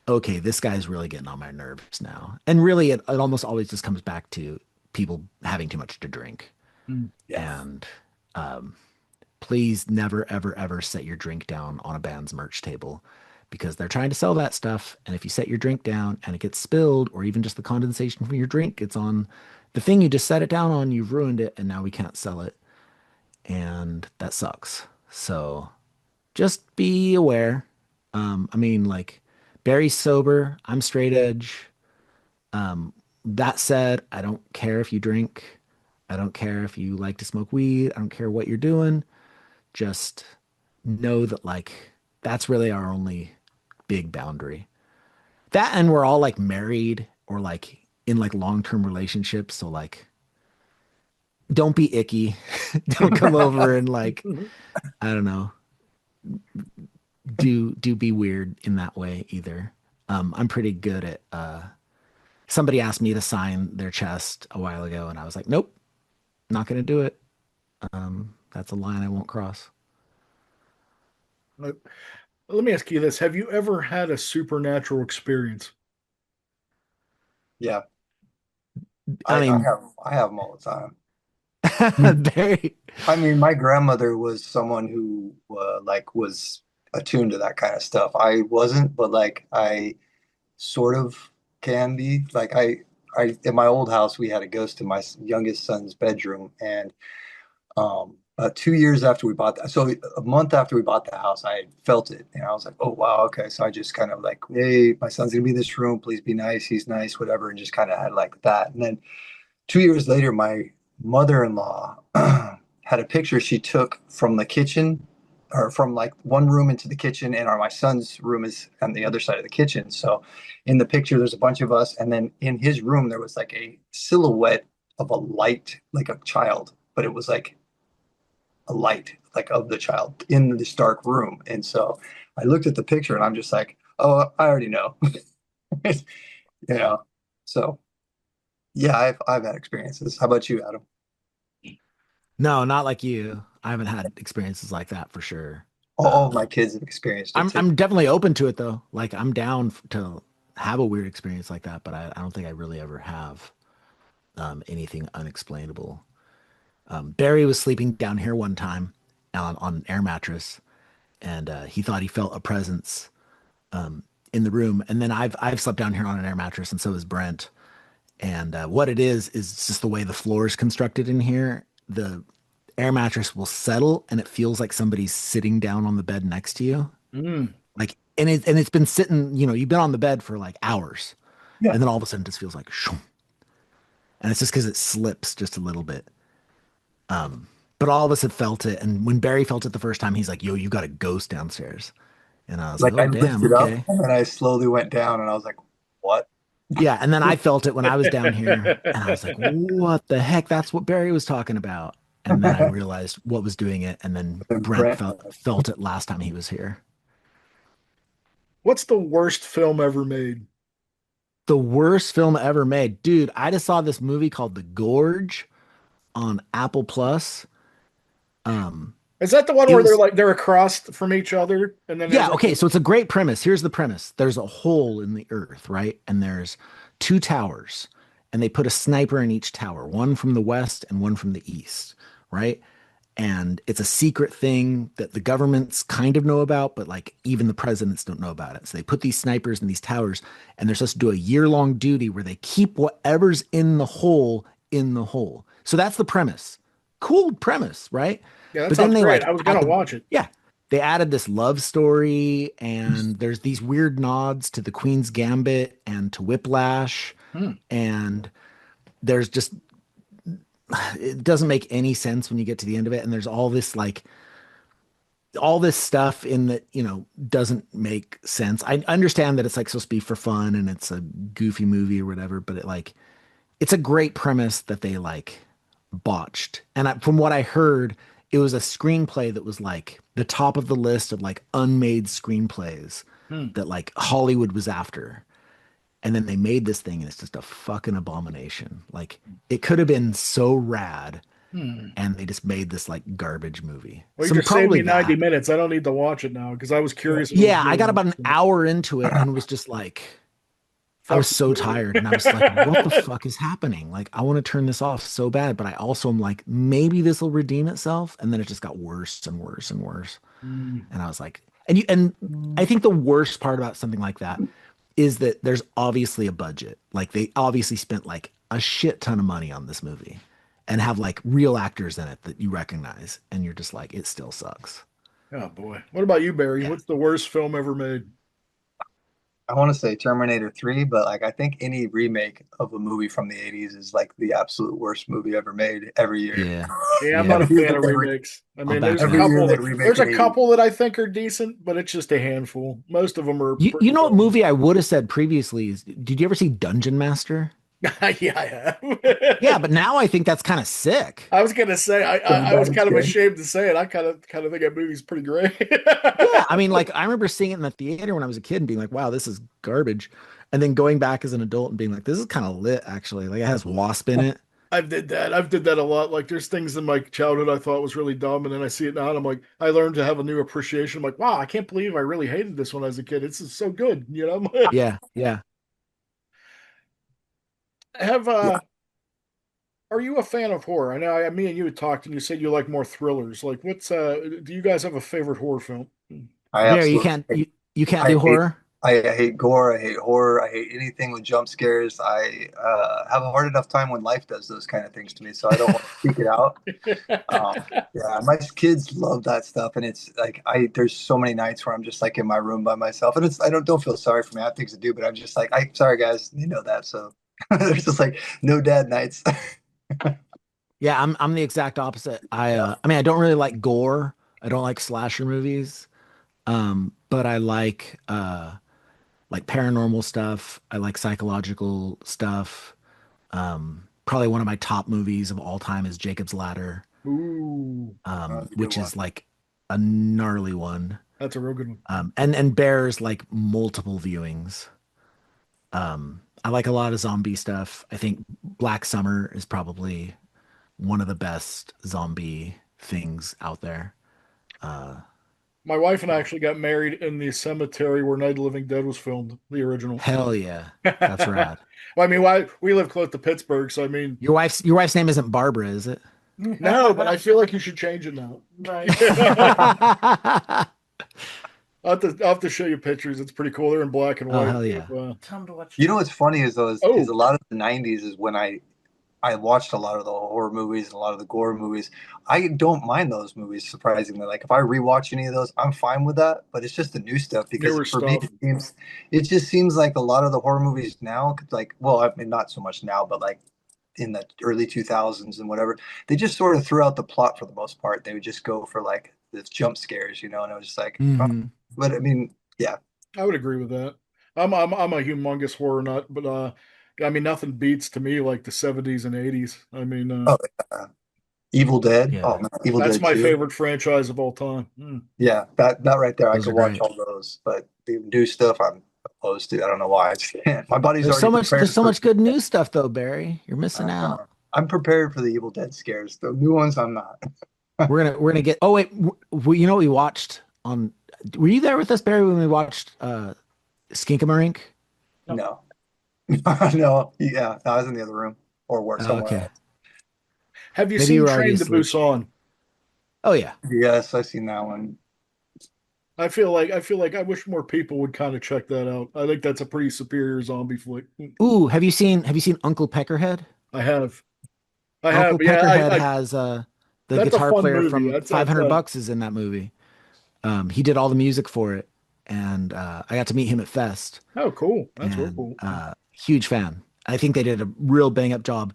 [SPEAKER 3] okay, this guy's really getting on my nerves now. And really, it almost always just comes back to people having too much to drink.
[SPEAKER 1] Mm.
[SPEAKER 2] Yeah.
[SPEAKER 3] And please never, ever, ever set your drink down on a band's merch table because they're trying to sell that stuff. And if you set your drink down and it gets spilled, or even just the condensation from your drink gets on the thing you just set it down on, you've ruined it, and now we can't sell it. And that sucks. So just be aware. I mean, like Barry's sober, I'm straight edge. That said, I don't care if you drink. I don't care if you like to smoke weed. I don't care what you're doing. Just know that like that's really our only big boundary. That and we're all like married or like in like long-term relationships. So like don't be icky. Don't come over and like, I don't know, do be weird in that way either. I'm pretty good at somebody asked me to sign their chest a while ago and I was like, nope, not gonna do it. That's a line I won't cross.
[SPEAKER 1] Let let me ask you this. Have you ever had a supernatural experience?
[SPEAKER 2] Yeah.
[SPEAKER 3] I
[SPEAKER 2] I
[SPEAKER 3] mean,
[SPEAKER 2] have them all the time. Mm.
[SPEAKER 3] very
[SPEAKER 2] I mean, my grandmother was someone who like was attuned to that kind of stuff. I wasn't, but like I sort of can be. Like I in my old house, we had a ghost in my youngest son's bedroom, and 2 years after we bought that, so a month after we bought the house, I felt it, and I was like, oh wow, okay. So I just kind of like, hey, my son's gonna be in this room. Please be nice. He's nice, whatever, and just kind of had like that. And then 2 years later, my mother-in-law had a picture she took from the kitchen or from like one room into the kitchen, and my son's room is on the other side of the kitchen. So in the picture, there's a bunch of us, and then in his room there was like a silhouette of a light, like a child, but it was like a light, like of the child in this dark room. And so I looked at the picture, and I'm just like, oh, I already know, you know. So yeah, I've had experiences. How about you, Adam?
[SPEAKER 3] No, not like you. I haven't had experiences like that for sure.
[SPEAKER 2] All of
[SPEAKER 3] Um,
[SPEAKER 2] my kids have experienced it
[SPEAKER 3] I'm
[SPEAKER 2] too.
[SPEAKER 3] I'm definitely open to it though. Like I'm down to have a weird experience like that, but I don't think I really ever have anything unexplainable. Barry was sleeping down here one time on an air mattress, and he thought he felt a presence in the room. And then I've slept down here on an air mattress, and so has Brent. And what it is just the way the floor is constructed in here. The air mattress will settle, and it feels like somebody's sitting down on the bed next to you.
[SPEAKER 1] Mm.
[SPEAKER 3] Like, and it's been sitting. You've been on the bed for like hours,
[SPEAKER 2] Yeah.
[SPEAKER 3] and then all of a sudden it just feels like, shoom. And it's just because it slips just a little bit. But all of us had felt it, and when Barry felt it the first time, he's like, "Yo, you got a ghost downstairs," and I was like,
[SPEAKER 2] Like I
[SPEAKER 3] "Oh, damn,
[SPEAKER 2] lifted up
[SPEAKER 3] okay."
[SPEAKER 2] and then I slowly went down and I was like, what?
[SPEAKER 3] Yeah, and then I felt it when I was down here, and I was like, "What the heck? That's what Barry was talking about." And then I
[SPEAKER 2] And
[SPEAKER 3] realized what was doing it, and then Brent
[SPEAKER 2] Brent,
[SPEAKER 3] felt it last time he was here.
[SPEAKER 1] What's the worst film ever made?
[SPEAKER 3] The worst film ever made, dude. I just saw this movie called The Gorge on Apple Plus. Um,
[SPEAKER 1] Is that the one
[SPEAKER 3] it
[SPEAKER 1] where they're
[SPEAKER 3] was
[SPEAKER 1] like they're across from each other, and then there's
[SPEAKER 3] Yeah,
[SPEAKER 1] like
[SPEAKER 3] okay, so it's a great premise. Here's the premise. There's a hole in the earth, right? And there's two towers, and they put a sniper in each tower, one from the west and one from the east, right? And it's a secret thing that the governments kind of know about, but like even the presidents don't know about it. So they put these snipers in these towers, and they're supposed to do a year-long duty where they keep whatever's in the hole in the hole. So that's the premise. Cool premise, right?
[SPEAKER 1] yeah, that
[SPEAKER 3] But then
[SPEAKER 1] sounds
[SPEAKER 3] they
[SPEAKER 1] great.
[SPEAKER 3] like
[SPEAKER 1] I was gonna
[SPEAKER 3] added,
[SPEAKER 1] watch it.
[SPEAKER 3] yeah, they added this love story, and there's these weird nods to the Queen's Gambit and to Whiplash,
[SPEAKER 1] Hmm.
[SPEAKER 3] and there's just it doesn't make any sense when you get to the end of it, and there's all this stuff in that doesn't make sense. I understand that it's like supposed to be for fun and it's a goofy movie or whatever, but it's a great premise that they like botched. And from what I heard, it was a screenplay that was like the top of the list of like unmade screenplays
[SPEAKER 1] Hmm.
[SPEAKER 3] that like Hollywood was after. And then they made this thing, and it's just a fucking abomination. Like it could have been so rad,
[SPEAKER 1] Hmm.
[SPEAKER 3] and they just made this like garbage movie.
[SPEAKER 1] Well, you
[SPEAKER 3] So
[SPEAKER 1] just saved
[SPEAKER 3] probably
[SPEAKER 1] me 90
[SPEAKER 3] that.
[SPEAKER 1] minutes. I don't need to watch it now because I was curious if it was
[SPEAKER 3] Yeah, I got
[SPEAKER 1] good.
[SPEAKER 3] about an hour into it and was just like, I was
[SPEAKER 1] Fuck
[SPEAKER 3] so
[SPEAKER 1] you.
[SPEAKER 3] tired, and I was like, what the fuck is happening? Like, I want to turn this off so bad, but I also am like, maybe this will redeem itself. And then it just got worse and worse and worse.
[SPEAKER 1] Hmm.
[SPEAKER 3] And I was like, and I think the worst part about something like that is that there's obviously a budget. Like they obviously spent like a shit ton of money on this movie and have like real actors in it that you recognize, and you're just like, it still sucks.
[SPEAKER 1] Oh boy. What about you, Barry?
[SPEAKER 3] Yeah.
[SPEAKER 1] What's the worst film ever made?
[SPEAKER 2] I want to say Terminator 3, but like I think any remake of a movie from the 80s is like the absolute worst movie ever made every year.
[SPEAKER 3] Yeah.
[SPEAKER 1] Yeah, I'm not
[SPEAKER 3] Yeah.
[SPEAKER 1] a
[SPEAKER 2] Every year
[SPEAKER 1] fan
[SPEAKER 2] that
[SPEAKER 1] of
[SPEAKER 2] they
[SPEAKER 1] remakes. I
[SPEAKER 3] I'll
[SPEAKER 1] mean,
[SPEAKER 3] back
[SPEAKER 2] every
[SPEAKER 3] that.
[SPEAKER 2] year they remake
[SPEAKER 1] there's
[SPEAKER 2] an
[SPEAKER 1] a
[SPEAKER 2] 80s.
[SPEAKER 1] couple that I think are decent, but it's just a handful. Most of them are
[SPEAKER 3] You
[SPEAKER 1] pretty
[SPEAKER 3] know what
[SPEAKER 1] dumb.
[SPEAKER 3] movie I would have said previously is, did you ever see Dungeon Master?
[SPEAKER 1] Yeah, I
[SPEAKER 3] Yeah,
[SPEAKER 1] have.
[SPEAKER 3] but now I think that's kind of sick.
[SPEAKER 1] I was gonna say I was
[SPEAKER 2] That is
[SPEAKER 1] kind of
[SPEAKER 2] good.
[SPEAKER 1] ashamed to say it. I kind of think that movie's pretty great.
[SPEAKER 3] Yeah, I mean, like I remember seeing it in the theater when I was a kid and being like, "Wow, this is garbage," and then going back as an adult and being like, "This is kind of lit, actually." Like it has Wasp in it.
[SPEAKER 1] I've did that. I've did that a lot. Like there's things in my childhood I thought was really dumb, and then I see it now, and I'm like, I learned to have a new appreciation. I'm like, wow, I can't believe I really hated this when I was a kid. It's just so good, you know.
[SPEAKER 3] Yeah, yeah.
[SPEAKER 1] Have
[SPEAKER 2] Yeah,
[SPEAKER 1] Are you a fan of horror? I know me and you had talked, and you said you like more thrillers. Like, what's do you guys have a favorite horror film?
[SPEAKER 2] I
[SPEAKER 3] There, you
[SPEAKER 2] absolutely
[SPEAKER 3] can't you can't
[SPEAKER 2] I
[SPEAKER 3] do
[SPEAKER 2] hate
[SPEAKER 3] horror.
[SPEAKER 2] I hate gore, I hate horror, I hate anything with jump scares. I have a hard enough time when life does those kind of things to me, so I don't want to seek it out. Yeah, my kids love that stuff, and it's like I there's so many nights where I'm just like in my room by myself, and it's I don't feel sorry for me. I have things to do, but I'm just like I sorry guys, you know that. So there's just like no dad nights.
[SPEAKER 3] Yeah, I'm the exact opposite. I mean, I don't really like gore. I don't like slasher movies. But I like paranormal stuff. I like psychological stuff. Probably one of my top movies of all time is Jacob's Ladder,
[SPEAKER 1] Ooh,
[SPEAKER 2] That's a good
[SPEAKER 3] which
[SPEAKER 2] one.
[SPEAKER 3] is like a gnarly one.
[SPEAKER 1] that's a real good one.
[SPEAKER 3] And bears like multiple viewings. I like a lot of zombie stuff. I think Black Summer is probably one of the best zombie things out there. Uh,
[SPEAKER 1] My wife and I actually got married in the cemetery where Night of the Living Dead was filmed, the original.
[SPEAKER 3] Hell yeah, that's
[SPEAKER 1] Well,
[SPEAKER 3] rad.
[SPEAKER 1] I mean, why we live close to Pittsburgh, so I mean,
[SPEAKER 3] Your wife's name isn't Barbara, is it?
[SPEAKER 1] no, but I feel like you should change it now.
[SPEAKER 4] Nice.
[SPEAKER 1] I'll have to show you pictures. It's pretty cool. They're in black and
[SPEAKER 3] Oh
[SPEAKER 1] white.
[SPEAKER 3] hell yeah.
[SPEAKER 4] Time to watch.
[SPEAKER 2] You know what's funny is though is a
[SPEAKER 1] Oh,
[SPEAKER 2] lot of the '90s is when I watched a lot of the horror movies and a lot of the gore movies. I don't mind those movies surprisingly. Like if I rewatch any of those, I'm fine with that. But it's just the new stuff because
[SPEAKER 1] newer
[SPEAKER 2] for me
[SPEAKER 1] stuff.
[SPEAKER 2] it just seems like a lot of the horror movies now, like well, I mean not so much now, but like in the early 2000s and whatever, they just sort of threw out the plot for the most part. They would just go for like the jump scares, and it was just like, oh.
[SPEAKER 3] Hmm.
[SPEAKER 2] But I mean, yeah.
[SPEAKER 1] I would agree with that. I'm a humongous horror nut, but I mean nothing beats to me like the 70s and 80s. I mean,
[SPEAKER 2] Oh, yeah. Evil Dead. Oh
[SPEAKER 3] Yeah,
[SPEAKER 2] man, Evil
[SPEAKER 1] that's
[SPEAKER 2] Dead
[SPEAKER 1] my
[SPEAKER 2] 2.
[SPEAKER 1] favorite franchise of all time. Mm.
[SPEAKER 2] Yeah, that right there, I
[SPEAKER 3] those
[SPEAKER 2] could
[SPEAKER 3] are
[SPEAKER 2] watch
[SPEAKER 3] great.
[SPEAKER 2] all those. But the new stuff, I'm opposed to. I don't know why. I just can't. My body's
[SPEAKER 3] There's
[SPEAKER 2] already
[SPEAKER 3] so much there's
[SPEAKER 2] prepared
[SPEAKER 3] so
[SPEAKER 2] for.
[SPEAKER 3] much good new stuff though, Barry. You're missing
[SPEAKER 2] Uh,
[SPEAKER 3] out.
[SPEAKER 2] I'm prepared for the Evil Dead scares. The new ones, I'm not.
[SPEAKER 3] We're gonna get. Oh wait, you know what we watched on? Were you there with us, Barry, when we watched Skinkamarink?
[SPEAKER 2] No, no. Yeah, I was in the other room or work
[SPEAKER 3] Oh,
[SPEAKER 2] somewhere
[SPEAKER 3] okay,
[SPEAKER 2] else.
[SPEAKER 1] Have you
[SPEAKER 3] maybe you
[SPEAKER 1] seen
[SPEAKER 3] were already
[SPEAKER 1] Train to
[SPEAKER 3] asleep.
[SPEAKER 1] Busan?
[SPEAKER 3] Oh yeah.
[SPEAKER 2] Yes, I seen that one.
[SPEAKER 1] I feel like I wish more people would kind of check that out. I think that's a pretty superior zombie flick.
[SPEAKER 3] Ooh, have you seen Uncle Peckerhead?
[SPEAKER 1] I have, I have,
[SPEAKER 3] Uncle
[SPEAKER 1] yeah.
[SPEAKER 3] Peckerhead has the
[SPEAKER 1] That's a
[SPEAKER 3] guitar
[SPEAKER 1] fun
[SPEAKER 3] player
[SPEAKER 1] movie.
[SPEAKER 3] from
[SPEAKER 1] That's
[SPEAKER 3] 500 Bucks is in that movie. He did all the music for it, and I got to meet him at Fest,
[SPEAKER 1] oh cool. That's real
[SPEAKER 3] and
[SPEAKER 1] cool.
[SPEAKER 3] huge fan. I think they did a real bang up job.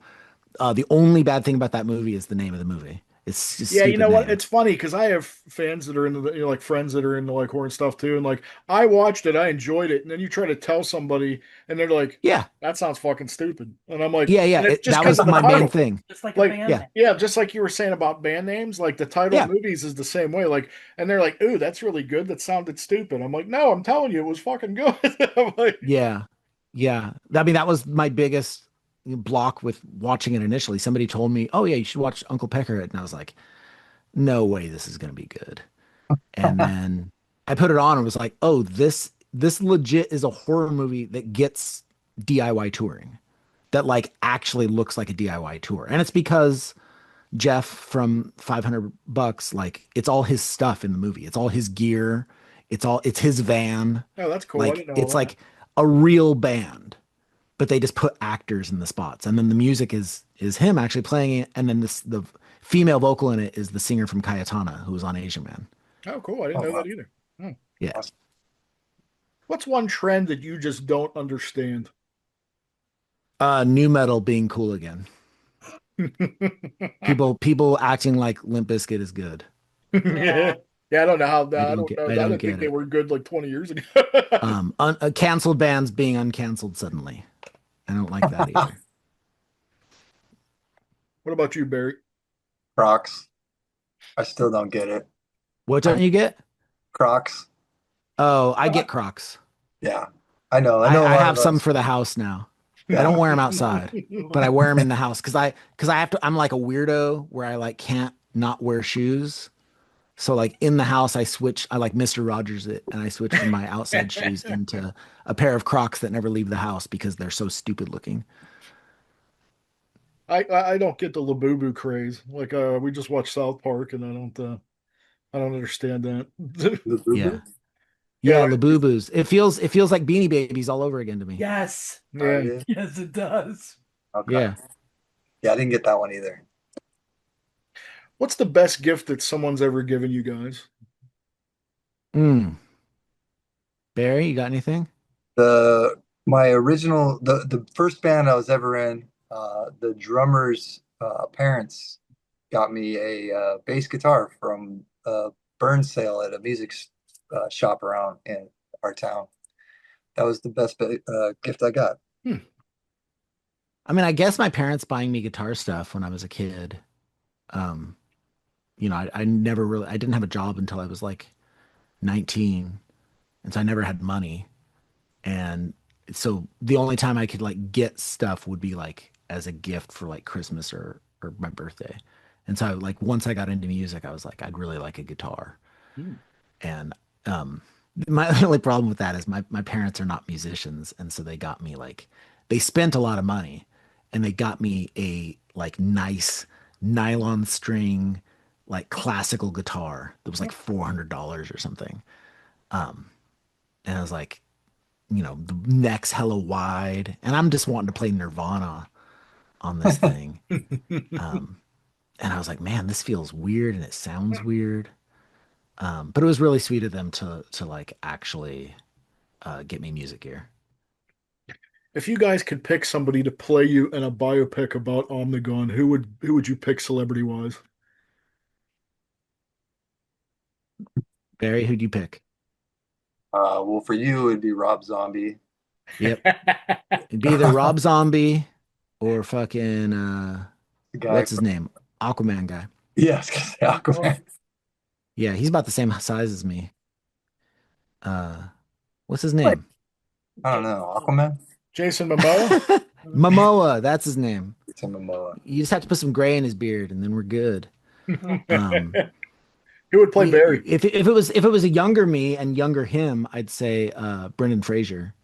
[SPEAKER 3] The only bad thing about that movie is the name of the movie. It's just
[SPEAKER 1] Yeah, you
[SPEAKER 3] stupid
[SPEAKER 1] know what?
[SPEAKER 3] name.
[SPEAKER 1] It's funny because I have fans that are into like friends that are into like horror and stuff too. And like I watched it, I enjoyed it, and then you try to tell somebody, and they're like,
[SPEAKER 3] Yeah,
[SPEAKER 1] "That sounds fucking stupid," and I'm like,
[SPEAKER 3] yeah, yeah.
[SPEAKER 1] and it's just
[SPEAKER 3] That
[SPEAKER 1] because
[SPEAKER 3] was
[SPEAKER 1] of the
[SPEAKER 3] my main
[SPEAKER 1] title.
[SPEAKER 3] thing.
[SPEAKER 4] Just like a
[SPEAKER 1] Like,
[SPEAKER 4] band
[SPEAKER 3] Yeah,
[SPEAKER 4] name.
[SPEAKER 1] yeah, just like you were saying about band names, like the title of
[SPEAKER 3] yeah,
[SPEAKER 1] movies is the same way. Like, and they're like, "Ooh, that's really good. That sounded stupid." I'm like, "No, I'm telling you, it was fucking good." I'm like,
[SPEAKER 3] yeah, yeah. I mean, that was my biggest block with watching it initially. Somebody told me, "Oh yeah, you should watch Uncle Peckerhead," and I was like, "No way, this is gonna be good." And then I put it on and was like, "Oh, this legit is a horror movie that gets DIY touring. That like actually looks like a DIY tour." And it's because Jeff from 500 Bucks, like it's all his stuff in the movie. It's all his gear. It's his van.
[SPEAKER 1] "Oh, that's cool. I
[SPEAKER 3] Like
[SPEAKER 1] didn't know
[SPEAKER 3] it's
[SPEAKER 1] all that."
[SPEAKER 3] like a real band, but they just put actors in the spots. And then the music is him actually playing it. And then the female vocal in it is the singer from Cayetana, who was on Asian Man.
[SPEAKER 1] Oh, cool. I didn't
[SPEAKER 2] Oh,
[SPEAKER 1] know
[SPEAKER 2] wow.
[SPEAKER 1] that either. Hmm.
[SPEAKER 3] Yeah.
[SPEAKER 2] Awesome.
[SPEAKER 1] What's one trend that you just don't understand?
[SPEAKER 3] New metal being cool again. People acting like Limp Bizkit is good.
[SPEAKER 1] Yeah,
[SPEAKER 4] Yeah.
[SPEAKER 1] I don't know how
[SPEAKER 3] I
[SPEAKER 1] that. I
[SPEAKER 3] don't
[SPEAKER 1] don't
[SPEAKER 3] get
[SPEAKER 1] know.
[SPEAKER 3] I
[SPEAKER 1] I
[SPEAKER 3] don't
[SPEAKER 1] didn't think
[SPEAKER 3] get
[SPEAKER 1] they
[SPEAKER 3] it.
[SPEAKER 1] were good like 20 years ago.
[SPEAKER 3] Canceled bands being uncanceled suddenly. I don't like that either.
[SPEAKER 1] What about you, Barry?
[SPEAKER 2] Crocs. I still don't get it.
[SPEAKER 3] What don't you get?
[SPEAKER 2] Crocs.
[SPEAKER 3] Oh, I get Crocs.
[SPEAKER 2] Yeah, I know. I
[SPEAKER 3] I,
[SPEAKER 2] know a
[SPEAKER 3] I
[SPEAKER 2] lot
[SPEAKER 3] have
[SPEAKER 2] of
[SPEAKER 3] some
[SPEAKER 2] us.
[SPEAKER 3] for the house now. I don't
[SPEAKER 2] Yeah.
[SPEAKER 3] wear them outside, but I wear them in the house because I have to. I'm like a weirdo where I like can't not wear shoes. So like in the house, I switch. I like Mister Rogers it, and I switch from my outside shoes into a pair of Crocs that never leave the house because they're so stupid looking.
[SPEAKER 1] I don't get the Labubu craze. Like we just watched South Park, and I don't understand that.
[SPEAKER 2] The Boo
[SPEAKER 3] Yeah,
[SPEAKER 2] Boo?
[SPEAKER 1] Yeah,
[SPEAKER 3] yeah, Labubus. It feels like Beanie Babies all over again to me.
[SPEAKER 4] Yes.
[SPEAKER 2] Oh,
[SPEAKER 1] yeah.
[SPEAKER 2] yeah.
[SPEAKER 4] Yes, it does.
[SPEAKER 2] Okay.
[SPEAKER 3] Yeah.
[SPEAKER 2] Yeah, I didn't get that one either.
[SPEAKER 1] What's the best gift that someone's ever given you guys?
[SPEAKER 3] Mm. Barry, you got anything?
[SPEAKER 2] My original the first band I was ever in, the drummer's parents got me a bass guitar from burn sale at a music shop around in our town. That was the best gift I got.
[SPEAKER 1] Hmm.
[SPEAKER 3] I mean, I guess my parents buying me guitar stuff when I was a kid. Um, I never really, I didn't have a job until I was like 19. And so I never had money. And so the only time I could like get stuff would be like as a gift for like Christmas or my birthday. And so like once I got into music, I was like, I'd really like a guitar.
[SPEAKER 1] Hmm.
[SPEAKER 3] And um my only problem with that is my parents are not musicians. And so they got me like they spent a lot of money and they got me a like nice nylon string like classical guitar that was like $400 or something. And I was like, the neck's hella wide, and I'm just wanting to play Nirvana on this thing. Um, and I was like, man, this feels weird and it sounds weird. But it was really sweet of them to like actually get me music gear.
[SPEAKER 1] If you guys could pick somebody to play you in a biopic about Omnigone, who would you pick celebrity wise?
[SPEAKER 3] Barry, who'd you pick?
[SPEAKER 2] Well, for you, it'd be Rob Zombie,
[SPEAKER 3] Yep, it'd be either Rob Zombie or fucking
[SPEAKER 2] the guy
[SPEAKER 3] what's his
[SPEAKER 2] from
[SPEAKER 3] name? Aquaman guy.
[SPEAKER 2] yes, Aquaman.
[SPEAKER 3] Yeah, he's about the same size as me. Uh, what's his
[SPEAKER 2] Like,
[SPEAKER 3] name?
[SPEAKER 2] I don't know, Aquaman.
[SPEAKER 1] Jason Momoa?
[SPEAKER 3] Momoa, that's his name.
[SPEAKER 2] It's him, Momoa.
[SPEAKER 3] You just have to put some gray in his beard, and then we're good. Um,
[SPEAKER 1] Who would play Barry?
[SPEAKER 3] if it was a younger me and younger him, I'd say Brendan Fraser.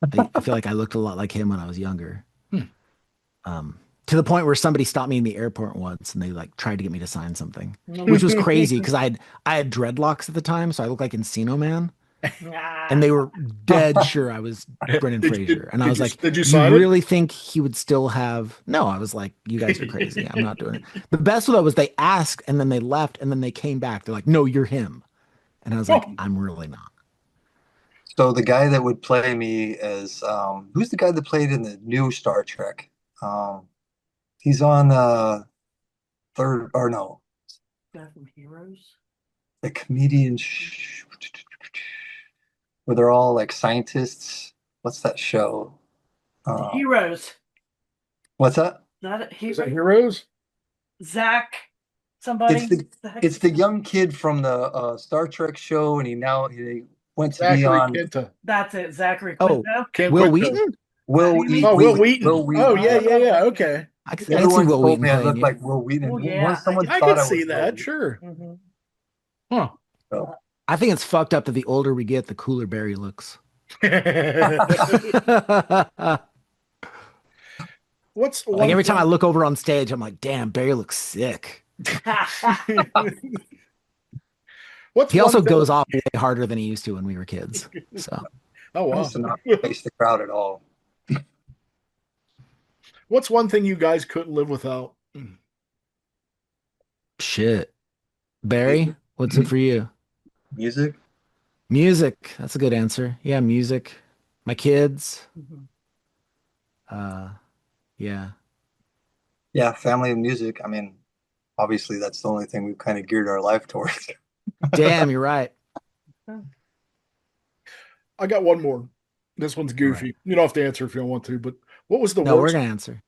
[SPEAKER 3] I feel like I looked a lot like him when I was younger.
[SPEAKER 1] Hmm.
[SPEAKER 3] To the point where somebody stopped me in the airport once and they like tried to get me to sign something, which was crazy because I had dreadlocks at the time, so I looked like Encino Man, and they were dead sure I was Brendan
[SPEAKER 1] Did, did,
[SPEAKER 3] Fraser, and I
[SPEAKER 1] did
[SPEAKER 3] was
[SPEAKER 1] you
[SPEAKER 3] like,
[SPEAKER 1] did you
[SPEAKER 3] "You
[SPEAKER 1] sign
[SPEAKER 3] really think he would still have?" No, I was like, "You guys are crazy. I'm not doing it." The best though was they asked and then they left and then they came back. They're like, "No, you're him," and I was like,
[SPEAKER 1] Oh,
[SPEAKER 3] "I'm really not."
[SPEAKER 2] So the guy that would play me as who's the guy that played in the new Star Trek? Um, he's on third or no,
[SPEAKER 4] Guy from Heroes.
[SPEAKER 2] the comedian where they're all like scientists. What's that show? Uh,
[SPEAKER 4] Heroes.
[SPEAKER 2] what's that?
[SPEAKER 4] Not a
[SPEAKER 1] is that
[SPEAKER 4] hero.
[SPEAKER 1] Heroes?
[SPEAKER 4] Zach.
[SPEAKER 2] It's
[SPEAKER 4] Somebody.
[SPEAKER 2] the
[SPEAKER 4] The heck
[SPEAKER 2] it's
[SPEAKER 4] is
[SPEAKER 2] the
[SPEAKER 4] that?
[SPEAKER 2] young kid from the Star Trek show, and he went to be
[SPEAKER 1] Zachary
[SPEAKER 2] on
[SPEAKER 1] Quinto.
[SPEAKER 4] That's it. Zachary
[SPEAKER 3] Oh,
[SPEAKER 4] Quinto.
[SPEAKER 1] Kent
[SPEAKER 3] Will
[SPEAKER 1] Quinto.
[SPEAKER 3] Wheaton?
[SPEAKER 2] Will
[SPEAKER 4] Wheaton?
[SPEAKER 1] Oh, Will Wheaton.
[SPEAKER 2] Will
[SPEAKER 1] Oh,
[SPEAKER 2] Wheaton.
[SPEAKER 1] yeah,
[SPEAKER 2] Yeah.
[SPEAKER 1] yeah, yeah. Okay.
[SPEAKER 3] I could see
[SPEAKER 2] Everyone
[SPEAKER 3] Will
[SPEAKER 2] told
[SPEAKER 3] Wheaton
[SPEAKER 2] me I
[SPEAKER 3] playing
[SPEAKER 2] looked
[SPEAKER 3] you.
[SPEAKER 2] like Will Wheaton.
[SPEAKER 4] Oh
[SPEAKER 2] Once
[SPEAKER 4] yeah, I
[SPEAKER 2] someone
[SPEAKER 4] could
[SPEAKER 1] I
[SPEAKER 2] thought
[SPEAKER 1] could
[SPEAKER 2] I
[SPEAKER 1] see
[SPEAKER 2] was Will
[SPEAKER 1] that.
[SPEAKER 2] Wheaton.
[SPEAKER 1] Sure.
[SPEAKER 4] hmm
[SPEAKER 1] Huh.
[SPEAKER 2] So.
[SPEAKER 3] I think it's fucked up that the older we get, the cooler Barry looks.
[SPEAKER 1] What's
[SPEAKER 3] Like
[SPEAKER 1] one
[SPEAKER 3] every time I
[SPEAKER 1] thing?
[SPEAKER 3] look over on stage, I'm like, damn, Barry looks sick.
[SPEAKER 1] What's
[SPEAKER 3] He
[SPEAKER 1] one
[SPEAKER 3] also
[SPEAKER 1] thing?
[SPEAKER 3] goes off way harder than he used to when we were kids. So
[SPEAKER 1] Oh,
[SPEAKER 2] I
[SPEAKER 1] wow.
[SPEAKER 2] used to not face the crowd at all.
[SPEAKER 1] What's one thing you guys couldn't live without?
[SPEAKER 3] shit. Barry, what's it for you?
[SPEAKER 2] Music?
[SPEAKER 3] Music. That's a good answer. Yeah, music. My kids. Uh, yeah.
[SPEAKER 2] Yeah, family and music. I mean, obviously that's the only thing we've kind of geared our life towards.
[SPEAKER 3] Damn, you're right.
[SPEAKER 1] I got one more. This one's
[SPEAKER 3] All right.
[SPEAKER 1] goofy. You don't have to answer if you don't want to, but what was the
[SPEAKER 3] No, we're
[SPEAKER 1] worst?
[SPEAKER 3] gonna answer.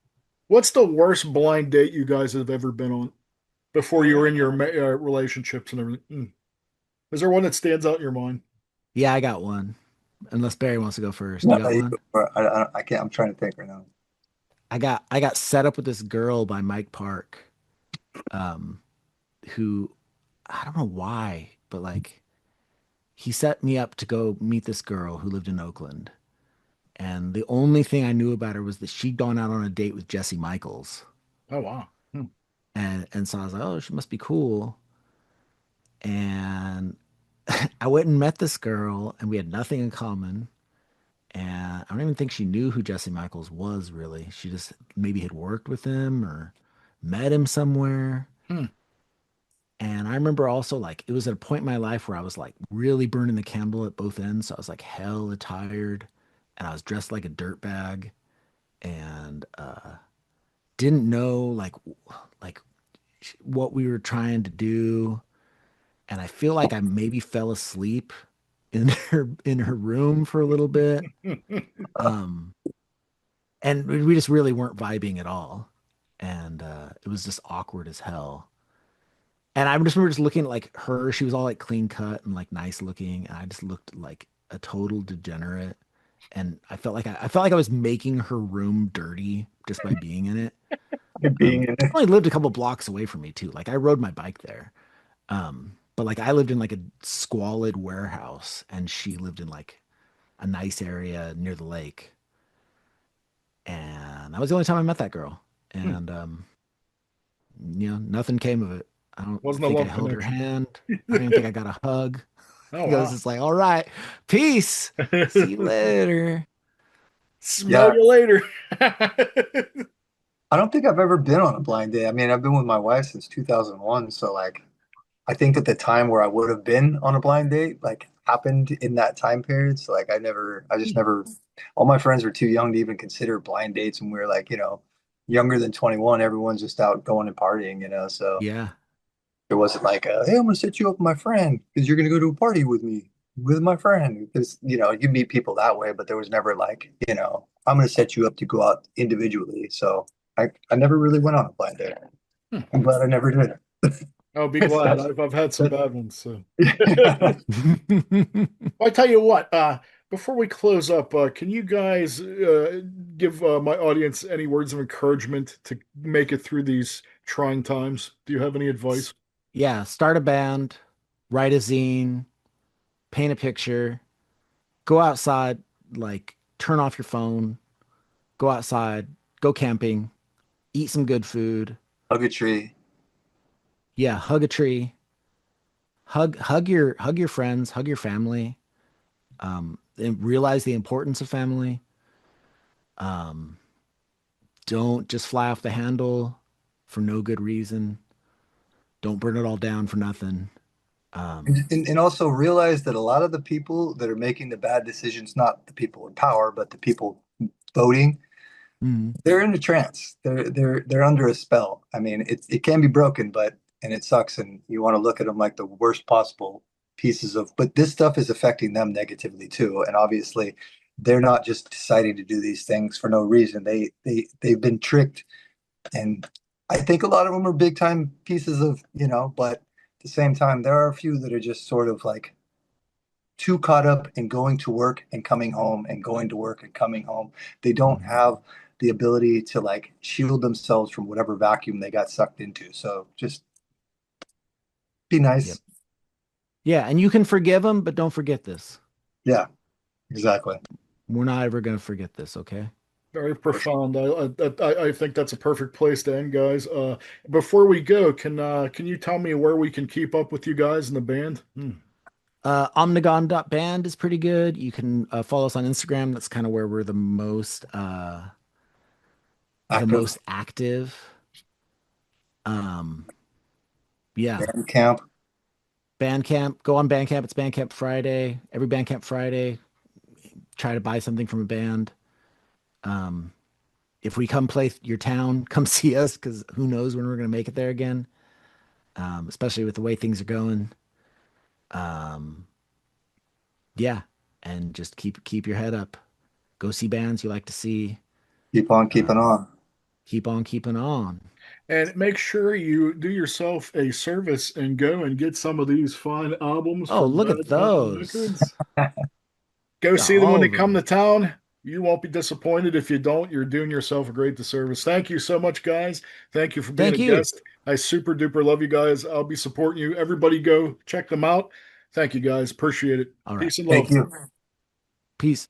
[SPEAKER 1] What's the worst blind date you guys have ever been on before you were in your relationships and everything? Is there one that stands out in your mind?
[SPEAKER 3] Yeah, I got one. Unless Barry wants to go first. You
[SPEAKER 2] No,
[SPEAKER 3] got one?
[SPEAKER 2] I can't. I'm trying to think right now.
[SPEAKER 3] I got set up with this girl by Mike Park, um, who I don't know why, but like he set me up to go meet this girl who lived in Oakland. And the only thing I knew about her was that she'd gone out on a date with Jesse Michaels.
[SPEAKER 1] Oh, wow.
[SPEAKER 3] And so I was like, oh, she must be cool. And I went and met this girl, and we had nothing in common. And I don't even think she knew who Jesse Michaels was really. She just maybe had worked with him or met him somewhere.
[SPEAKER 1] Hmm.
[SPEAKER 3] And I remember also like it was at a point in my life where I was like really burning the candle at both ends. So I was like hella tired and I was dressed like a dirtbag and didn't know like what we were trying to do. and I feel like I maybe fell asleep in her room for a little bit. Um, and we just really weren't vibing at all, and it was just awkward as hell. And I just remember just looking at like her. She was all like clean cut and like nice looking, and I just looked like a total degenerate. And I felt like I was making her room dirty just by being in it.
[SPEAKER 2] Being in
[SPEAKER 3] She
[SPEAKER 2] it.
[SPEAKER 3] only lived a couple blocks away from me too. Like I rode my bike there. But like I lived in like a squalid warehouse, and she lived in like a nice area near the lake. And that was the only time I met that girl. And nothing came of it. I don't
[SPEAKER 1] Wasn't a
[SPEAKER 3] think I
[SPEAKER 1] love
[SPEAKER 3] held her
[SPEAKER 1] connection.
[SPEAKER 3] hand. I don't even think I got a hug.
[SPEAKER 1] Oh
[SPEAKER 3] I was
[SPEAKER 1] wow.
[SPEAKER 3] just like, all right, peace. See you later.
[SPEAKER 1] Smell
[SPEAKER 2] Yeah,
[SPEAKER 1] you later.
[SPEAKER 2] I don't think I've ever been on a blind date. I mean, I've been with my wife since 2001, so like I think that the time where I would have been on a blind date like happened in that time period. So like I just never, all my friends were too young to even consider blind dates. And we were like, younger than 21, everyone's just out going and partying. So
[SPEAKER 3] Yeah.
[SPEAKER 2] it wasn't like, hey, I'm going to set you up with my friend because you're going to go to a party with me, with my friend. Because, you meet people that way, but there was never like, I'm going to set you up to go out individually. So I never really went on a blind date.
[SPEAKER 1] Hmm.
[SPEAKER 2] I'm glad I never did.
[SPEAKER 1] I'll be
[SPEAKER 2] That's,
[SPEAKER 1] glad.
[SPEAKER 2] that's,
[SPEAKER 1] I've had some
[SPEAKER 2] that's
[SPEAKER 1] bad ones. So
[SPEAKER 2] yeah.
[SPEAKER 1] I tell you what, before we close up, can you guys give my audience any words of encouragement to make it through these trying times? Do you have any advice?
[SPEAKER 3] Yeah. Start a band, write a zine, paint a picture, go outside, like turn off your phone, go outside, go camping, eat some good food.
[SPEAKER 2] Hug a tree.
[SPEAKER 3] Yeah, hug a tree, hug your friends, hug your family. And realize the importance of family. Um, don't just fly off the handle for no good reason. Don't burn it all down for nothing. Um,
[SPEAKER 2] And also realize that a lot of the people that are making the bad decisions, not the people in power, but the people voting,
[SPEAKER 3] mhm,
[SPEAKER 2] they're in a trance. They're under a spell. I mean, it can be broken, but and it sucks, and you want to look at them like the worst possible pieces of. But this stuff is affecting them negatively too, and obviously, they're not just deciding to do these things for no reason. They've been tricked, and I think a lot of them are big time pieces of, but at the same time, there are a few that are just sort of like too caught up in going to work and coming home and going to work and coming home. They don't
[SPEAKER 3] mhm.
[SPEAKER 2] have the ability to like shield themselves from whatever vacuum they got sucked into. So just be
[SPEAKER 3] Yep.
[SPEAKER 2] nice.
[SPEAKER 3] Yeah, and you can forgive them, but don't forget this.
[SPEAKER 2] Yeah, exactly.
[SPEAKER 3] We're not ever gonna forget this, okay?
[SPEAKER 1] Very profound. I think that's a perfect place to end, guys. Before we go, can you tell me where we can keep up with you guys in the band? Hmm.
[SPEAKER 3] Omnigone.band is pretty good. You can follow us on Instagram. That's kind of where we're the
[SPEAKER 2] Active
[SPEAKER 3] most active. Um, yeah.
[SPEAKER 2] band camp.
[SPEAKER 3] Bandcamp. Go on Bandcamp. It's Bandcamp Friday. Every Bandcamp Friday, try to buy something from a band. Um, if we come play your town, come see us because who knows when we're gonna make it there again. Especially with the way things are going. Um, yeah, and just keep your head up. Go see bands you like to see.
[SPEAKER 2] Keep on keeping
[SPEAKER 3] Um,
[SPEAKER 2] on.
[SPEAKER 3] keep on keeping on.
[SPEAKER 1] And make sure you do yourself a service and go and get some of these fine albums
[SPEAKER 3] Oh,
[SPEAKER 1] from
[SPEAKER 3] look at
[SPEAKER 1] Bad Town
[SPEAKER 3] those.
[SPEAKER 1] Records. Go
[SPEAKER 3] Got
[SPEAKER 1] see them when
[SPEAKER 3] all
[SPEAKER 1] they
[SPEAKER 3] of
[SPEAKER 1] come to
[SPEAKER 3] them.
[SPEAKER 1] town. You won't be disappointed. If you don't, you're doing yourself a great disservice. Thank you so much, guys. Thank you for being a
[SPEAKER 3] Thank you.
[SPEAKER 1] guest. I super duper love you guys. I'll be supporting you. Everybody go check them out. Thank you guys. Appreciate it.
[SPEAKER 3] All right.
[SPEAKER 1] Peace and
[SPEAKER 2] Thank
[SPEAKER 1] love.
[SPEAKER 2] you.
[SPEAKER 3] Peace.